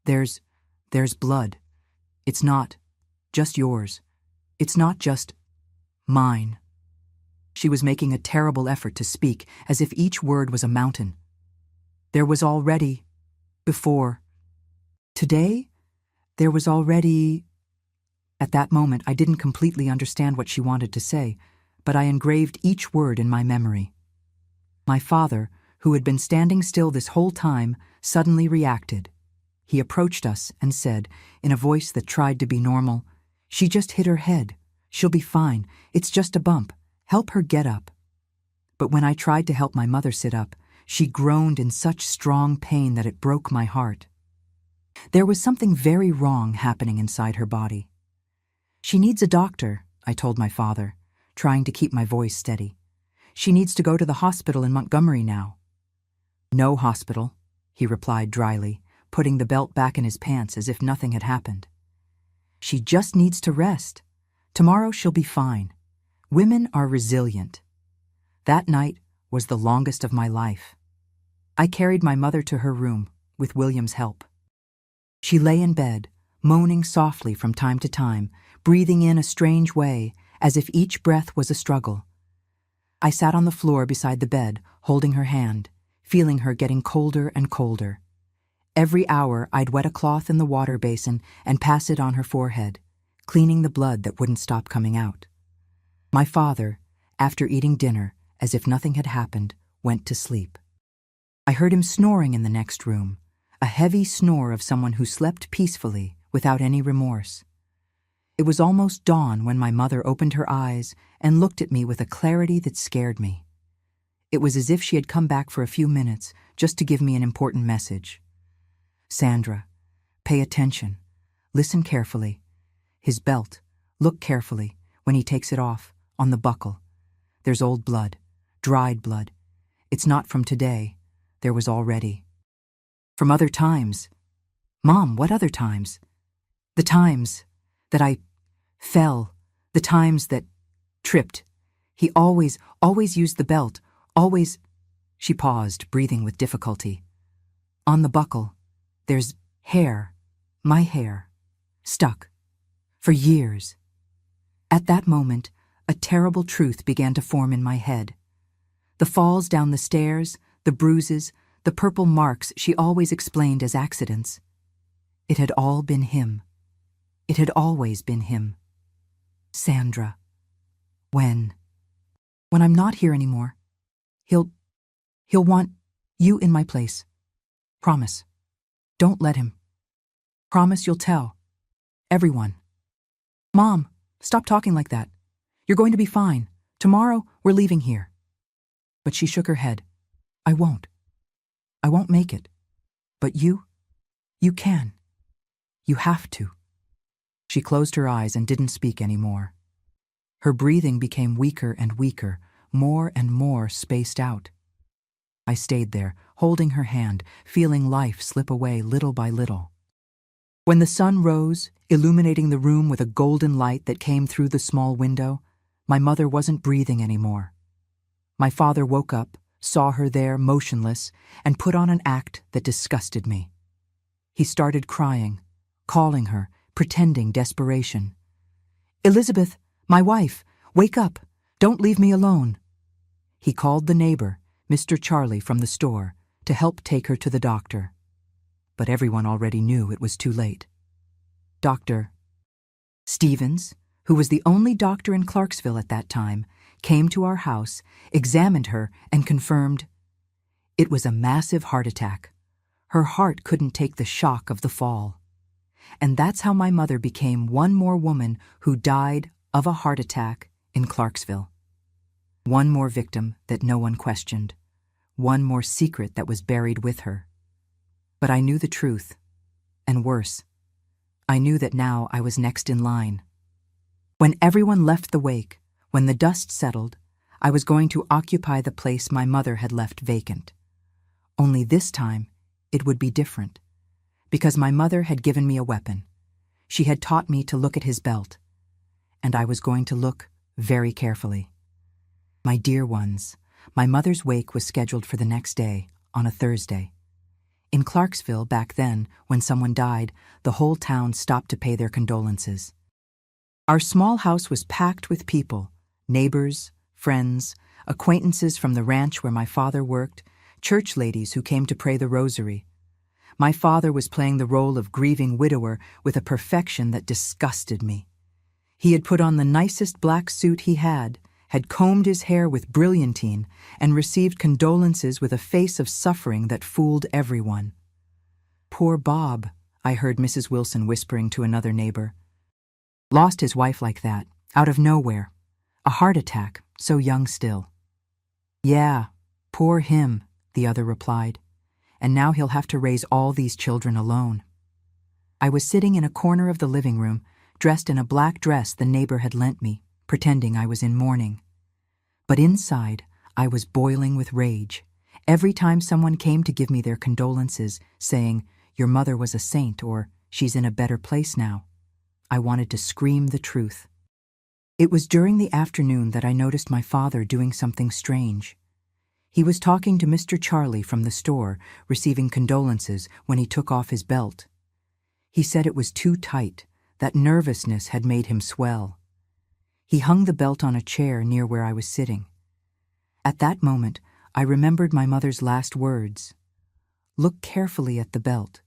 There's blood. It's not just yours. It's not just mine." She was making a terrible effort to speak, as if each word was a mountain. "There was already before. Today, there was already—" At that moment, I didn't completely understand what she wanted to say, but I engraved each word in my memory. My father, who had been standing still this whole time, suddenly reacted. He approached us and said, in a voice that tried to be normal, "She just hit her head. She'll be fine. It's just a bump. Help her get up." But when I tried to help my mother sit up, she groaned in such strong pain that it broke my heart. There was something very wrong happening inside her body. "She needs a doctor," I told my father, trying to keep my voice steady. "She needs to go to the hospital in Montgomery now." "No hospital," he replied dryly, putting the belt back in his pants as if nothing had happened. "She just needs to rest. Tomorrow she'll be fine. Women are resilient." That night was the longest of my life. I carried my mother to her room, with William's help. She lay in bed, moaning softly from time to time, breathing in a strange way, as if each breath was a struggle. I sat on the floor beside the bed, holding her hand, feeling her getting colder and colder. Every hour I'd wet a cloth in the water basin and pass it on her forehead, cleaning the blood that wouldn't stop coming out. My father, after eating dinner, as if nothing had happened, went to sleep. I heard him snoring in the next room, a heavy snore of someone who slept peacefully, without any remorse. It was almost dawn when my mother opened her eyes and looked at me with a clarity that scared me. It was as if she had come back for a few minutes just to give me an important message. "Sandra, pay attention. Listen carefully. His belt, look carefully, when he takes it off, on the buckle. There's old blood, dried blood. It's not from today. There was already. From other times." "Mom, what other times?" "The times that I fell, the times that tripped. He always used the belt, always—" She paused, breathing with difficulty. "On the buckle, there's hair, my hair, stuck, for years." At that moment, a terrible truth began to form in my head. The falls down the stairs, the bruises, the purple marks she always explained as accidents. It had all been him. It had always been him. "Sandra, when I'm not here anymore, he'll want you in my place. Promise. Don't let him." Promise you'll tell. Everyone. Mom, stop talking like that. You're going to be fine. Tomorrow, we're leaving here. But she shook her head. I won't. I won't make it. But you can. You have to. She closed her eyes and didn't speak anymore. Her breathing became weaker and weaker, more and more spaced out. I stayed there, holding her hand, feeling life slip away little by little. When the sun rose, illuminating the room with a golden light that came through the small window, my mother wasn't breathing anymore. My father woke up, saw her there motionless, and put on an act that disgusted me. He started crying, calling her, pretending desperation. Elizabeth, my wife, wake up. Don't leave me alone. He called the neighbor, Mr. Charlie from the store, to help take her to the doctor. But everyone already knew it was too late. Dr. Stevens, who was the only doctor in Clarksville at that time, came to our house, examined her, and confirmed it was a massive heart attack. Her heart couldn't take the shock of the fall. And that's how my mother became one more woman who died of a heart attack in Clarksville. One more victim that no one questioned. One more secret that was buried with her. But I knew the truth. And worse, I knew that now I was next in line. When everyone left the wake, when the dust settled, I was going to occupy the place my mother had left vacant. Only this time, it would be different. Because my mother had given me a weapon. She had taught me to look at his belt. And I was going to look very carefully. My dear ones, my mother's wake was scheduled for the next day, on a Thursday. In Clarksville, back then, when someone died, the whole town stopped to pay their condolences. Our small house was packed with people, neighbors, friends, acquaintances from the ranch where my father worked, church ladies who came to pray the rosary. My father was playing the role of grieving widower with a perfection that disgusted me. He had put on the nicest black suit he had combed his hair with brilliantine, and received condolences with a face of suffering that fooled everyone. Poor Bob, I heard Mrs. Wilson whispering to another neighbor. Lost his wife like that, out of nowhere. A heart attack, so young still. Yeah, poor him, the other replied. And now he'll have to raise all these children alone. I was sitting in a corner of the living room, dressed in a black dress the neighbor had lent me, pretending I was in mourning. But inside, I was boiling with rage. Every time someone came to give me their condolences, saying, "Your mother was a saint," or "She's in a better place now," I wanted to scream the truth. It was during the afternoon that I noticed my father doing something strange. He was talking to Mr. Charlie from the store, receiving condolences when he took off his belt. He said it was too tight, that nervousness had made him swell. He hung the belt on a chair near where I was sitting. At that moment, I remembered my mother's last words. Look carefully at the belt.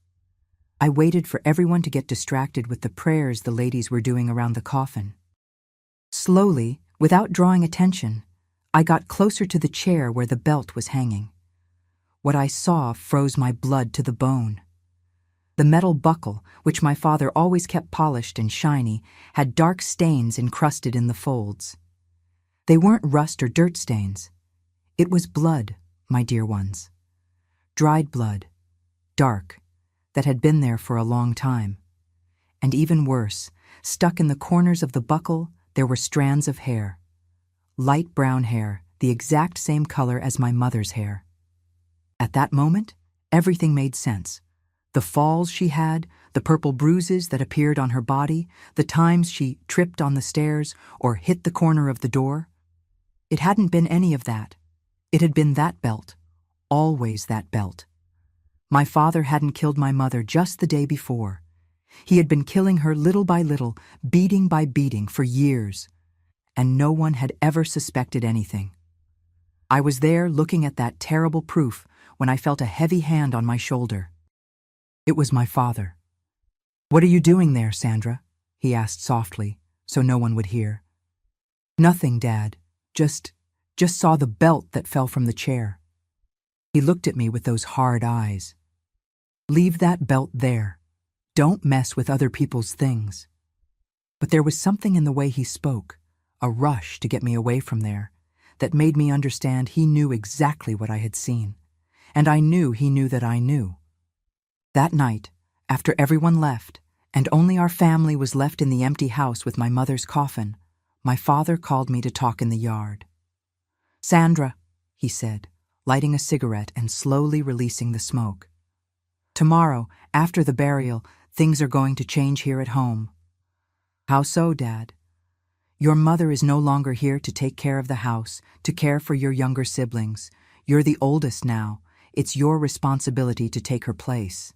I waited for everyone to get distracted with the prayers the ladies were doing around the coffin. Slowly, without drawing attention, I got closer to the chair where the belt was hanging. What I saw froze my blood to the bone. The metal buckle, which my father always kept polished and shiny, had dark stains encrusted in the folds. They weren't rust or dirt stains. It was blood, my dear ones. Dried blood, dark, that had been there for a long time. And even worse, stuck in the corners of the buckle, there were strands of hair. Light brown hair, the exact same color as my mother's hair. At that moment, everything made sense. The falls she had, the purple bruises that appeared on her body, the times she tripped on the stairs or hit the corner of the door. It hadn't been any of that. It had been that belt. Always that belt. My father hadn't killed my mother just the day before. He had been killing her little by little, beating by beating for years. And no one had ever suspected anything. I was there looking at that terrible proof when I felt a heavy hand on my shoulder. It was my father. "What are you doing there, Sandra?" he asked softly, so no one would hear. "Nothing, Dad. Just saw the belt that fell from the chair." He looked at me with those hard eyes. "Leave that belt there. Don't mess with other people's things. But there was something in the way he spoke, a rush to get me away from there, that made me understand he knew exactly what I had seen, and I knew he knew that I knew. That night, after everyone left, and only our family was left in the empty house with my mother's coffin, my father called me to talk in the yard. "Sandra," he said, lighting a cigarette and slowly releasing the smoke. "Tomorrow, after the burial, things are going to change here at home." "How so, Dad?" "Your mother is no longer here to take care of the house, to care for your younger siblings. You're the oldest now. It's your responsibility to take her place."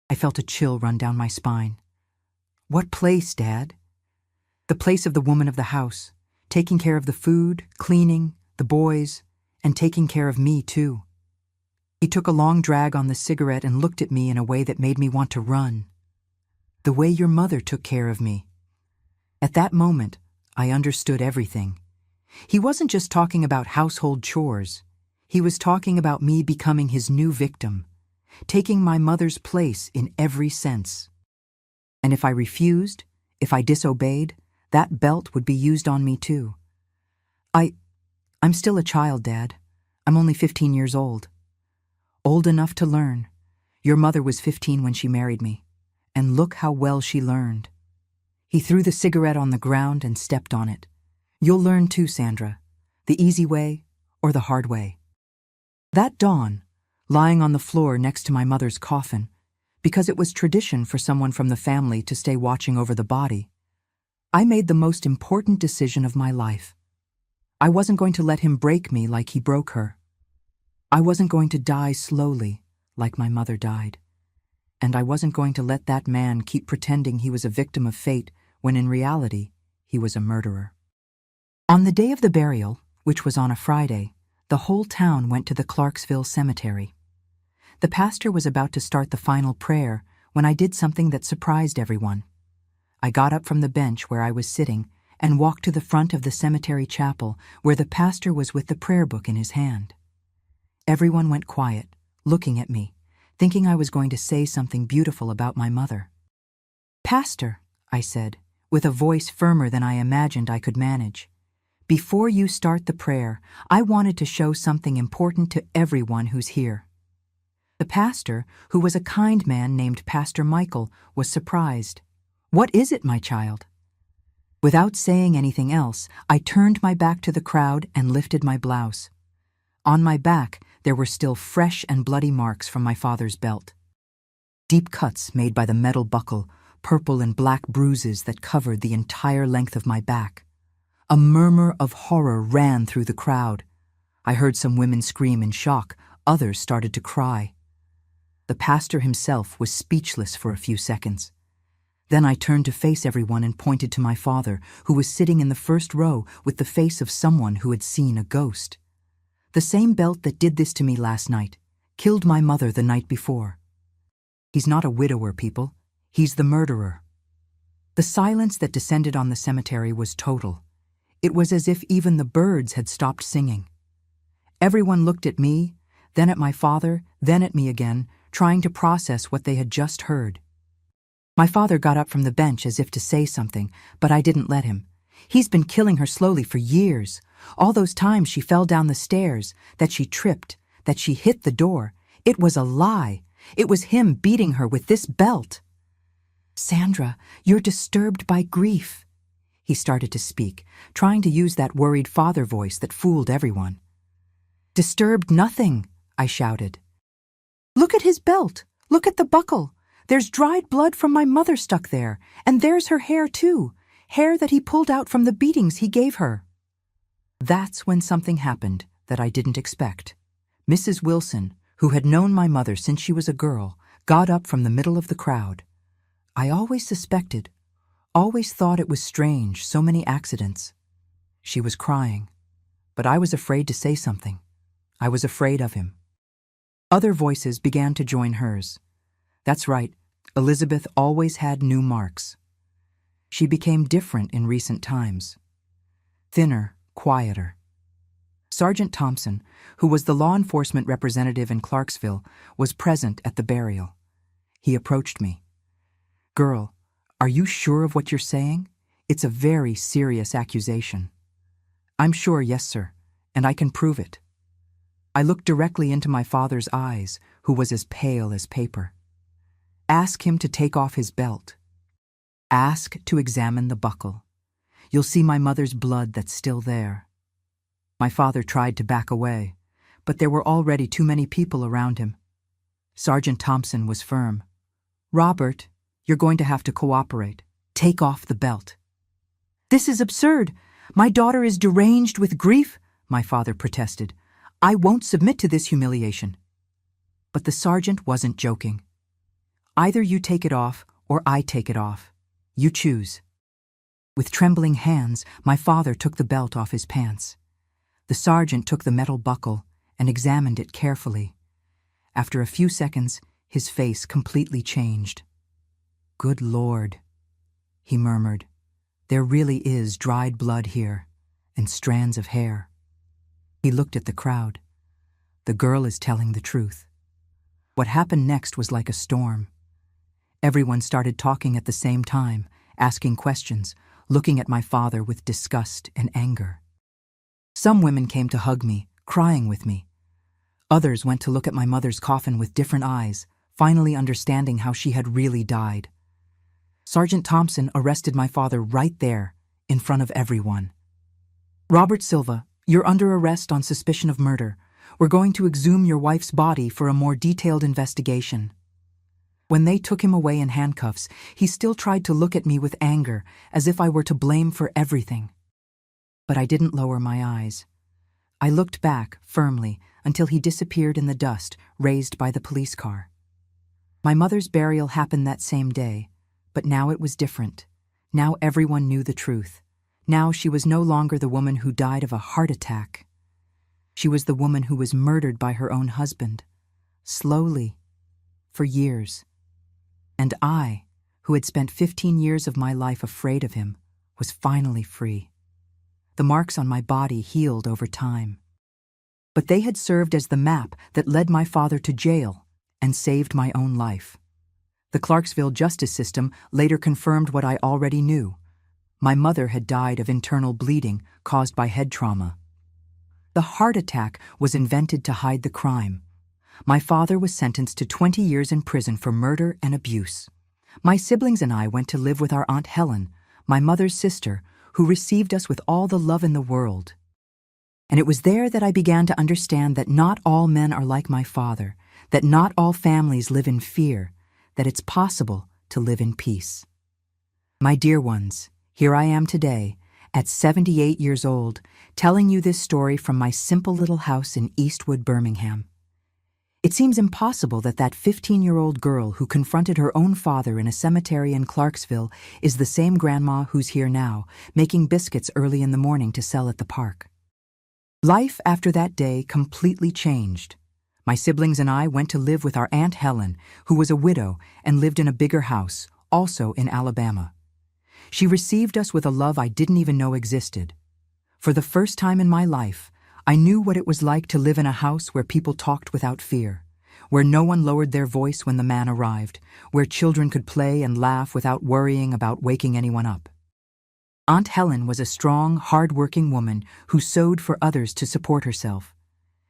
I felt a chill run down my spine. "What place, Dad?" "The place of the woman of the house, taking care of the food, cleaning, the boys, and taking care of me, too." He took a long drag on the cigarette and looked at me in a way that made me want to run. "The way your mother took care of me." At that moment, I understood everything. He wasn't just talking about household chores. He was talking about me becoming his new victim, taking my mother's place in every sense. And if I refused, if I disobeyed, that belt would be used on me too. I'm still a child, Dad. I'm only 15 years old. Old enough to learn. Your mother was 15 when she married me. And look how well she learned. He threw the cigarette on the ground and stepped on it. "You'll learn too, Sandra. The easy way or the hard way." That dawn, lying on the floor next to my mother's coffin, because it was tradition for someone from the family to stay watching over the body, I made the most important decision of my life. I wasn't going to let him break me like he broke her. I wasn't going to die slowly like my mother died. And I wasn't going to let that man keep pretending he was a victim of fate when in reality he was a murderer. On the day of the burial, which was on a Friday, the whole town went to the Clarksville cemetery. The pastor was about to start the final prayer when I did something that surprised everyone. I got up from the bench where I was sitting and walked to the front of the cemetery chapel where the pastor was with the prayer book in his hand. Everyone went quiet, looking at me, thinking I was going to say something beautiful about my mother. "Pastor," I said, with a voice firmer than I imagined I could manage, "before you start the prayer, I wanted to show something important to everyone who's here." The pastor, who was a kind man named Pastor Michael, was surprised. "What is it, my child?" Without saying anything else, I turned my back to the crowd and lifted my blouse. On my back, there were still fresh and bloody marks from my father's belt. Deep cuts made by the metal buckle, purple and black bruises that covered the entire length of my back. A murmur of horror ran through the crowd. I heard some women scream in shock, others started to cry. The pastor himself was speechless for a few seconds. Then I turned to face everyone and pointed to my father, who was sitting in the first row with the face of someone who had seen a ghost. The same belt that did this to me last night, killed my mother the night before. He's not a widower, people. He's the murderer. The silence that descended on the cemetery was total. It was as if even the birds had stopped singing. Everyone looked at me, then at my father, then at me again, trying to process what they had just heard. My father got up from the bench as if to say something, but I didn't let him. "He's been killing her slowly for years. All those times she fell down the stairs, that she tripped, that she hit the door. It was a lie. It was him beating her with this belt." "Sandra, you're disturbed by grief." He started to speak, trying to use that worried father voice that fooled everyone. "Disturbed nothing," I shouted. "Look at his belt. Look at the buckle. There's dried blood from my mother stuck there, and there's her hair too, hair that he pulled out from the beatings he gave her." That's when something happened that I didn't expect. Mrs. Wilson, who had known my mother since she was a girl, got up from the middle of the crowd. I always suspected, always thought it was strange, so many accidents. She was crying, but I was afraid to say something. I was afraid of him. Other voices began to join hers. That's right, Elizabeth always had new marks. She became different in recent times. Thinner, quieter. Sergeant Thompson, who was the law enforcement representative in Clarksville, was present at the burial. He approached me. "Girl, are you sure of what you're saying? It's a very serious accusation." "I'm sure, yes, sir, and I can prove it." I looked directly into my father's eyes, who was as pale as paper. "Ask him to take off his belt. Ask to examine the buckle. You'll see my mother's blood that's still there." My father tried to back away, but there were already too many people around him. Sergeant Thompson was firm. "Robert, you're going to have to cooperate. Take off the belt." "This is absurd. My daughter is deranged with grief," my father protested. "I won't submit to this humiliation." But the sergeant wasn't joking. "Either you take it off or I take it off. You choose." With trembling hands, my father took the belt off his pants. The sergeant took the metal buckle and examined it carefully. After a few seconds, his face completely changed. "Good Lord," he murmured. "There really is dried blood here, and strands of hair." He looked at the crowd. "The girl is telling the truth." What happened next was like a storm. Everyone started talking at the same time, asking questions, looking at my father with disgust and anger. Some women came to hug me, crying with me. Others went to look at my mother's coffin with different eyes, finally understanding how she had really died. Sergeant Thompson arrested my father right there, in front of everyone. "Robert Silva, you're under arrest on suspicion of murder. We're going to exhume your wife's body for a more detailed investigation." When they took him away in handcuffs, he still tried to look at me with anger, as if I were to blame for everything. But I didn't lower my eyes. I looked back, firmly, until he disappeared in the dust raised by the police car. My mother's burial happened that same day, but now it was different. Now everyone knew the truth. Now she was no longer the woman who died of a heart attack. She was the woman who was murdered by her own husband, slowly, for years. And I, who had spent 15 years of my life afraid of him, was finally free. The marks on my body healed over time. But they had served as the map that led my father to jail and saved my own life. The Clarksville justice system later confirmed what I already knew. My mother had died of internal bleeding caused by head trauma. The heart attack was invented to hide the crime. My father was sentenced to 20 years in prison for murder and abuse. My siblings and I went to live with our Aunt Helen, my mother's sister, who received us with all the love in the world. And it was there that I began to understand that not all men are like my father, that not all families live in fear, that it's possible to live in peace. My dear ones, here I am today, at 78 years old, telling you this story from my simple little house in Eastwood, Birmingham. It seems impossible that that 15-year-old girl who confronted her own father in a cemetery in Clarksville is the same grandma who's here now, making biscuits early in the morning to sell at the park. Life after that day completely changed. My siblings and I went to live with our Aunt Helen, who was a widow and lived in a bigger house, also in Alabama. She received us with a love I didn't even know existed. For the first time in my life, I knew what it was like to live in a house where people talked without fear, where no one lowered their voice when the man arrived, where children could play and laugh without worrying about waking anyone up. Aunt Helen was a strong, hard-working woman who sewed for others to support herself.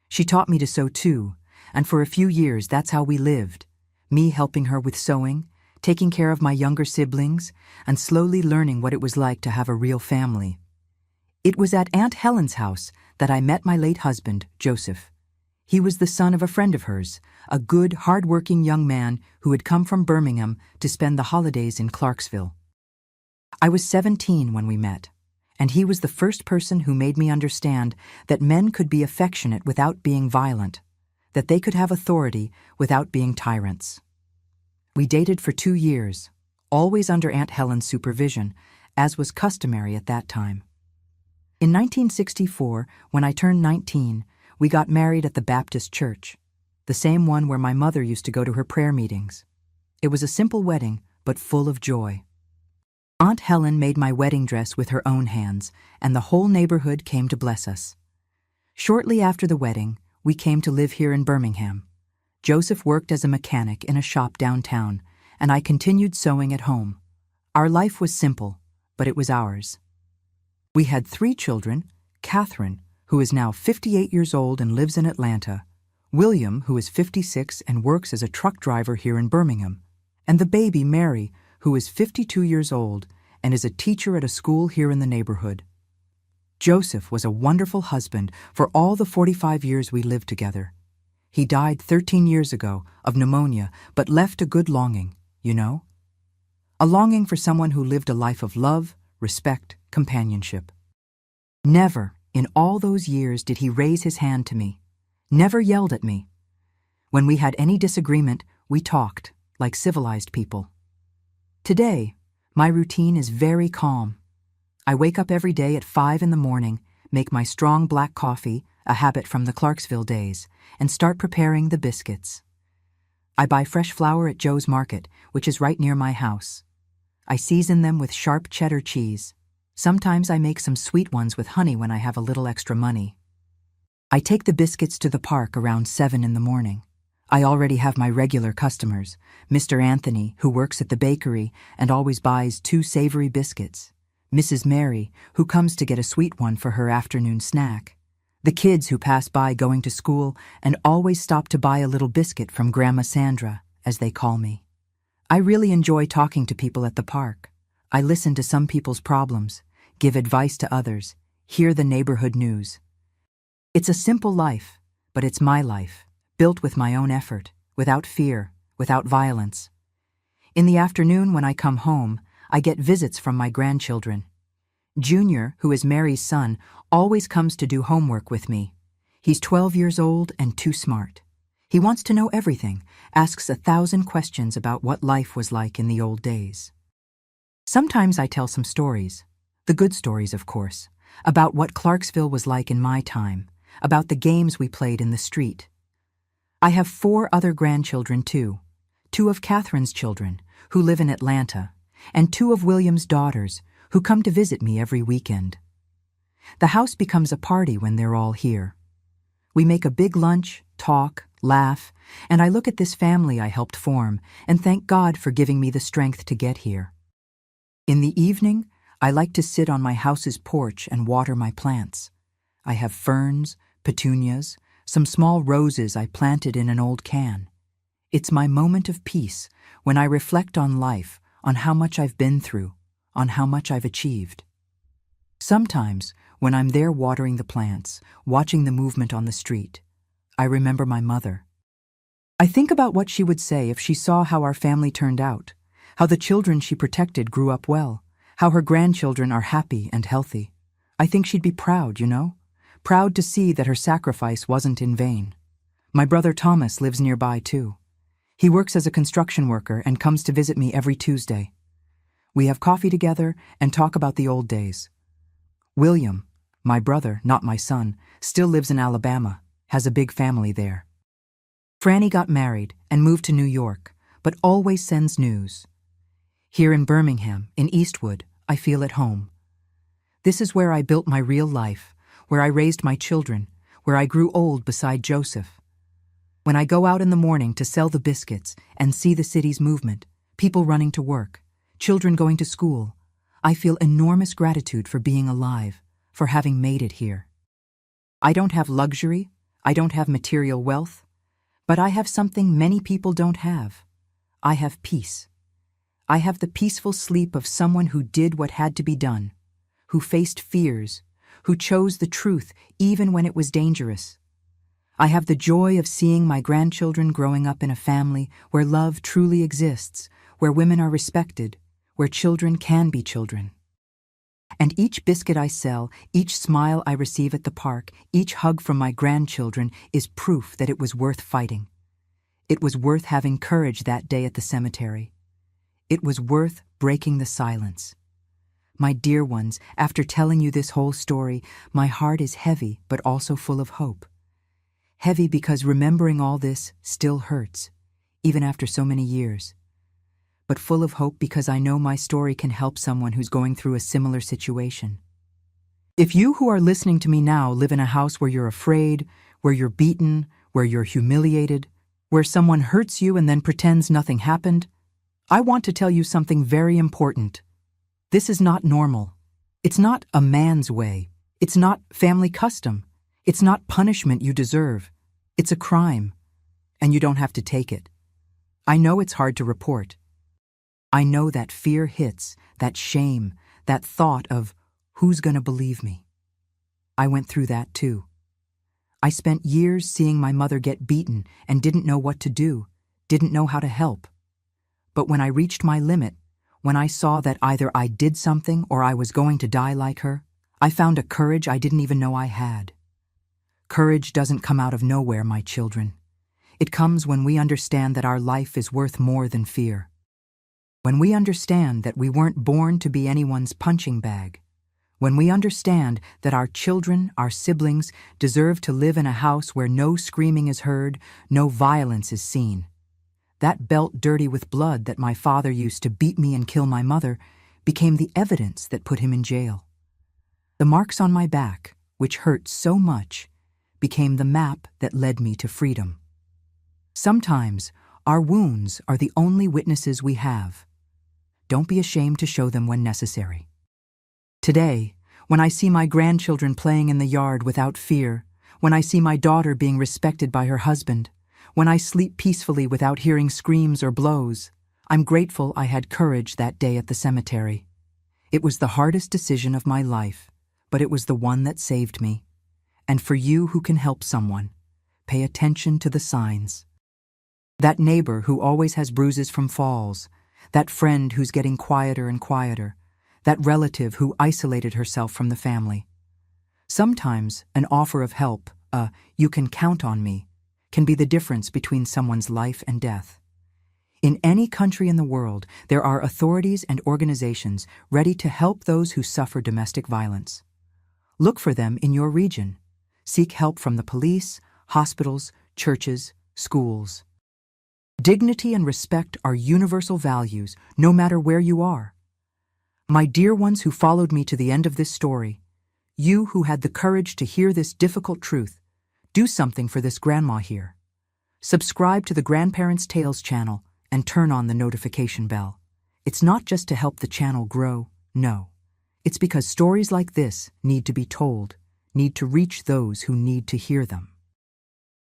She taught me to sew too, and for a few years that's how we lived, me helping her with sewing, taking care of my younger siblings, and slowly learning what it was like to have a real family. It was at Aunt Helen's house that I met my late husband, Joseph. He was the son of a friend of hers, a good, hard-working young man who had come from Birmingham to spend the holidays in Clarksville. I was 17 when we met, and he was the first person who made me understand that men could be affectionate without being violent, that they could have authority without being tyrants. We dated for 2 years, always under Aunt Helen's supervision, as was customary at that time. In 1964, when I turned 19, we got married at the Baptist church, the same one where my mother used to go to her prayer meetings. It was a simple wedding, but full of joy. Aunt Helen made my wedding dress with her own hands, and the whole neighborhood came to bless us. Shortly after the wedding, we came to live here in Birmingham. Joseph worked as a mechanic in a shop downtown, and I continued sewing at home. Our life was simple, but it was ours. We had 3 children: Catherine, who is now 58 years old and lives in Atlanta; William, who is 56 and works as a truck driver here in Birmingham; and the baby, Mary, who is 52 years old and is a teacher at a school here in the neighborhood. Joseph was a wonderful husband for all the 45 years we lived together. He died 13 years ago of pneumonia, but left a good longing, you know? A longing for someone who lived a life of love, respect, companionship. Never, in all those years, did he raise his hand to me. Never yelled at me. When we had any disagreement, we talked, like civilized people. Today, my routine is very calm. I wake up every day at 5 in the morning, make my strong black coffee, a habit from the Clarksville days, and start preparing the biscuits. I buy fresh flour at Joe's Market, which is right near my house. I season them with sharp cheddar cheese. Sometimes I make some sweet ones with honey when I have a little extra money. I take the biscuits to the park around 7 in the morning. I already have my regular customers, Mr. Anthony, who works at the bakery and always buys 2 savory biscuits, Mrs. Mary, who comes to get a sweet one for her afternoon snack, the kids who pass by going to school and always stop to buy a little biscuit from Grandma Sandra, as they call me. I really enjoy talking to people at the park. I listen to some people's problems, give advice to others, hear the neighborhood news. It's a simple life, but it's my life, built with my own effort, without fear, without violence. In the afternoon when I come home, I get visits from my grandchildren. Junior, who is Mary's son, always comes to do homework with me. He's 12 years old and too smart. He wants to know everything, asks 1,000 questions about what life was like in the old days. Sometimes I tell some stories, the good stories, of course, about what Clarksville was like in my time, about the games we played in the street. I have 4 other grandchildren, too. 2 of Catherine's children, who live in Atlanta, and 2 of William's daughters, who come to visit me every weekend. The house becomes a party when they're all here. We make a big lunch, talk, laugh, and I look at this family I helped form and thank God for giving me the strength to get here. In the evening, I like to sit on my house's porch and water my plants. I have ferns, petunias, some small roses I planted in an old can. It's my moment of peace when I reflect on life, on how much I've been through, on how much I've achieved. Sometimes, when I'm there watering the plants, watching the movement on the street, I remember my mother. I think about what she would say if she saw how our family turned out, how the children she protected grew up well, how her grandchildren are happy and healthy. I think she'd be proud, you know? Proud to see that her sacrifice wasn't in vain. My brother Thomas lives nearby, too. He works as a construction worker and comes to visit me every Tuesday. We have coffee together and talk about the old days. William, my brother, not my son, still lives in Alabama, has a big family there. Franny got married and moved to New York, but always sends news. Here in Birmingham, in Eastwood, I feel at home. This is where I built my real life, where I raised my children, where I grew old beside Joseph. When I go out in the morning to sell the biscuits and see the city's movement, people running to work, children going to school, I feel enormous gratitude for being alive, for having made it here. I don't have luxury, I don't have material wealth, but I have something many people don't have. I have peace. I have the peaceful sleep of someone who did what had to be done, who faced fears, who chose the truth even when it was dangerous. I have the joy of seeing my grandchildren growing up in a family where love truly exists, where women are respected, where children can be children. And each biscuit I sell, each smile I receive at the park, each hug from my grandchildren is proof that it was worth fighting. It was worth having courage that day at the cemetery. It was worth breaking the silence. My dear ones, after telling you this whole story, my heart is heavy but also full of hope. Heavy because remembering all this still hurts, even after so many years. But full of hope because I know my story can help someone who's going through a similar situation. If you who are listening to me now live in a house where you're afraid, where you're beaten, where you're humiliated, where someone hurts you and then pretends nothing happened, I want to tell you something very important. This is not normal. It's not a man's way. It's not family custom. It's not punishment you deserve. It's a crime, and you don't have to take it. I know it's hard to report. I know that fear hits, that shame, that thought of, who's gonna believe me? I went through that too. I spent years seeing my mother get beaten and didn't know what to do, didn't know how to help. But when I reached my limit, when I saw that either I did something or I was going to die like her, I found a courage I didn't even know I had. Courage doesn't come out of nowhere, my children. It comes when we understand that our life is worth more than fear. When we understand that we weren't born to be anyone's punching bag. When we understand that our children, our siblings, deserve to live in a house where no screaming is heard, no violence is seen. That belt dirty with blood that my father used to beat me and kill my mother became the evidence that put him in jail. The marks on my back, which hurt so much, became the map that led me to freedom. Sometimes, our wounds are the only witnesses we have. Don't be ashamed to show them when necessary. Today, when I see my grandchildren playing in the yard without fear, when I see my daughter being respected by her husband, when I sleep peacefully without hearing screams or blows, I'm grateful I had courage that day at the cemetery. It was the hardest decision of my life, but it was the one that saved me. And for you who can help someone, pay attention to the signs. That neighbor who always has bruises from falls, that friend who's getting quieter and quieter, that relative who isolated herself from the family. Sometimes an offer of help, you can count on me, can be the difference between someone's life and death. In any country in the world, there are authorities and organizations ready to help those who suffer domestic violence. Look for them in your region. Seek help from the police, hospitals, churches, schools. Dignity and respect are universal values, no matter where you are. My dear ones who followed me to the end of this story, you who had the courage to hear this difficult truth, do something for this grandma here. Subscribe to the Grandparents' Tales channel and turn on the notification bell. It's not just to help the channel grow, no. It's because stories like this need to be told, need to reach those who need to hear them.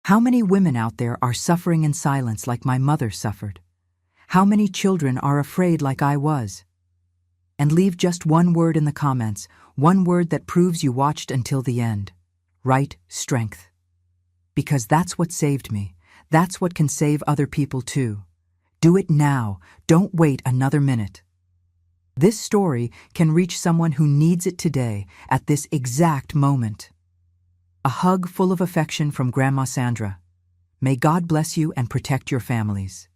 How many women out there are suffering in silence like my mother suffered? How many children are afraid like I was? And leave just one word in the comments, one word that proves you watched until the end. Write strength. Because that's what saved me. That's what can save other people too. Do it now. Don't wait another minute. This story can reach someone who needs it today, at this exact moment. A hug full of affection from Grandma Sandra. May God bless you and protect your families.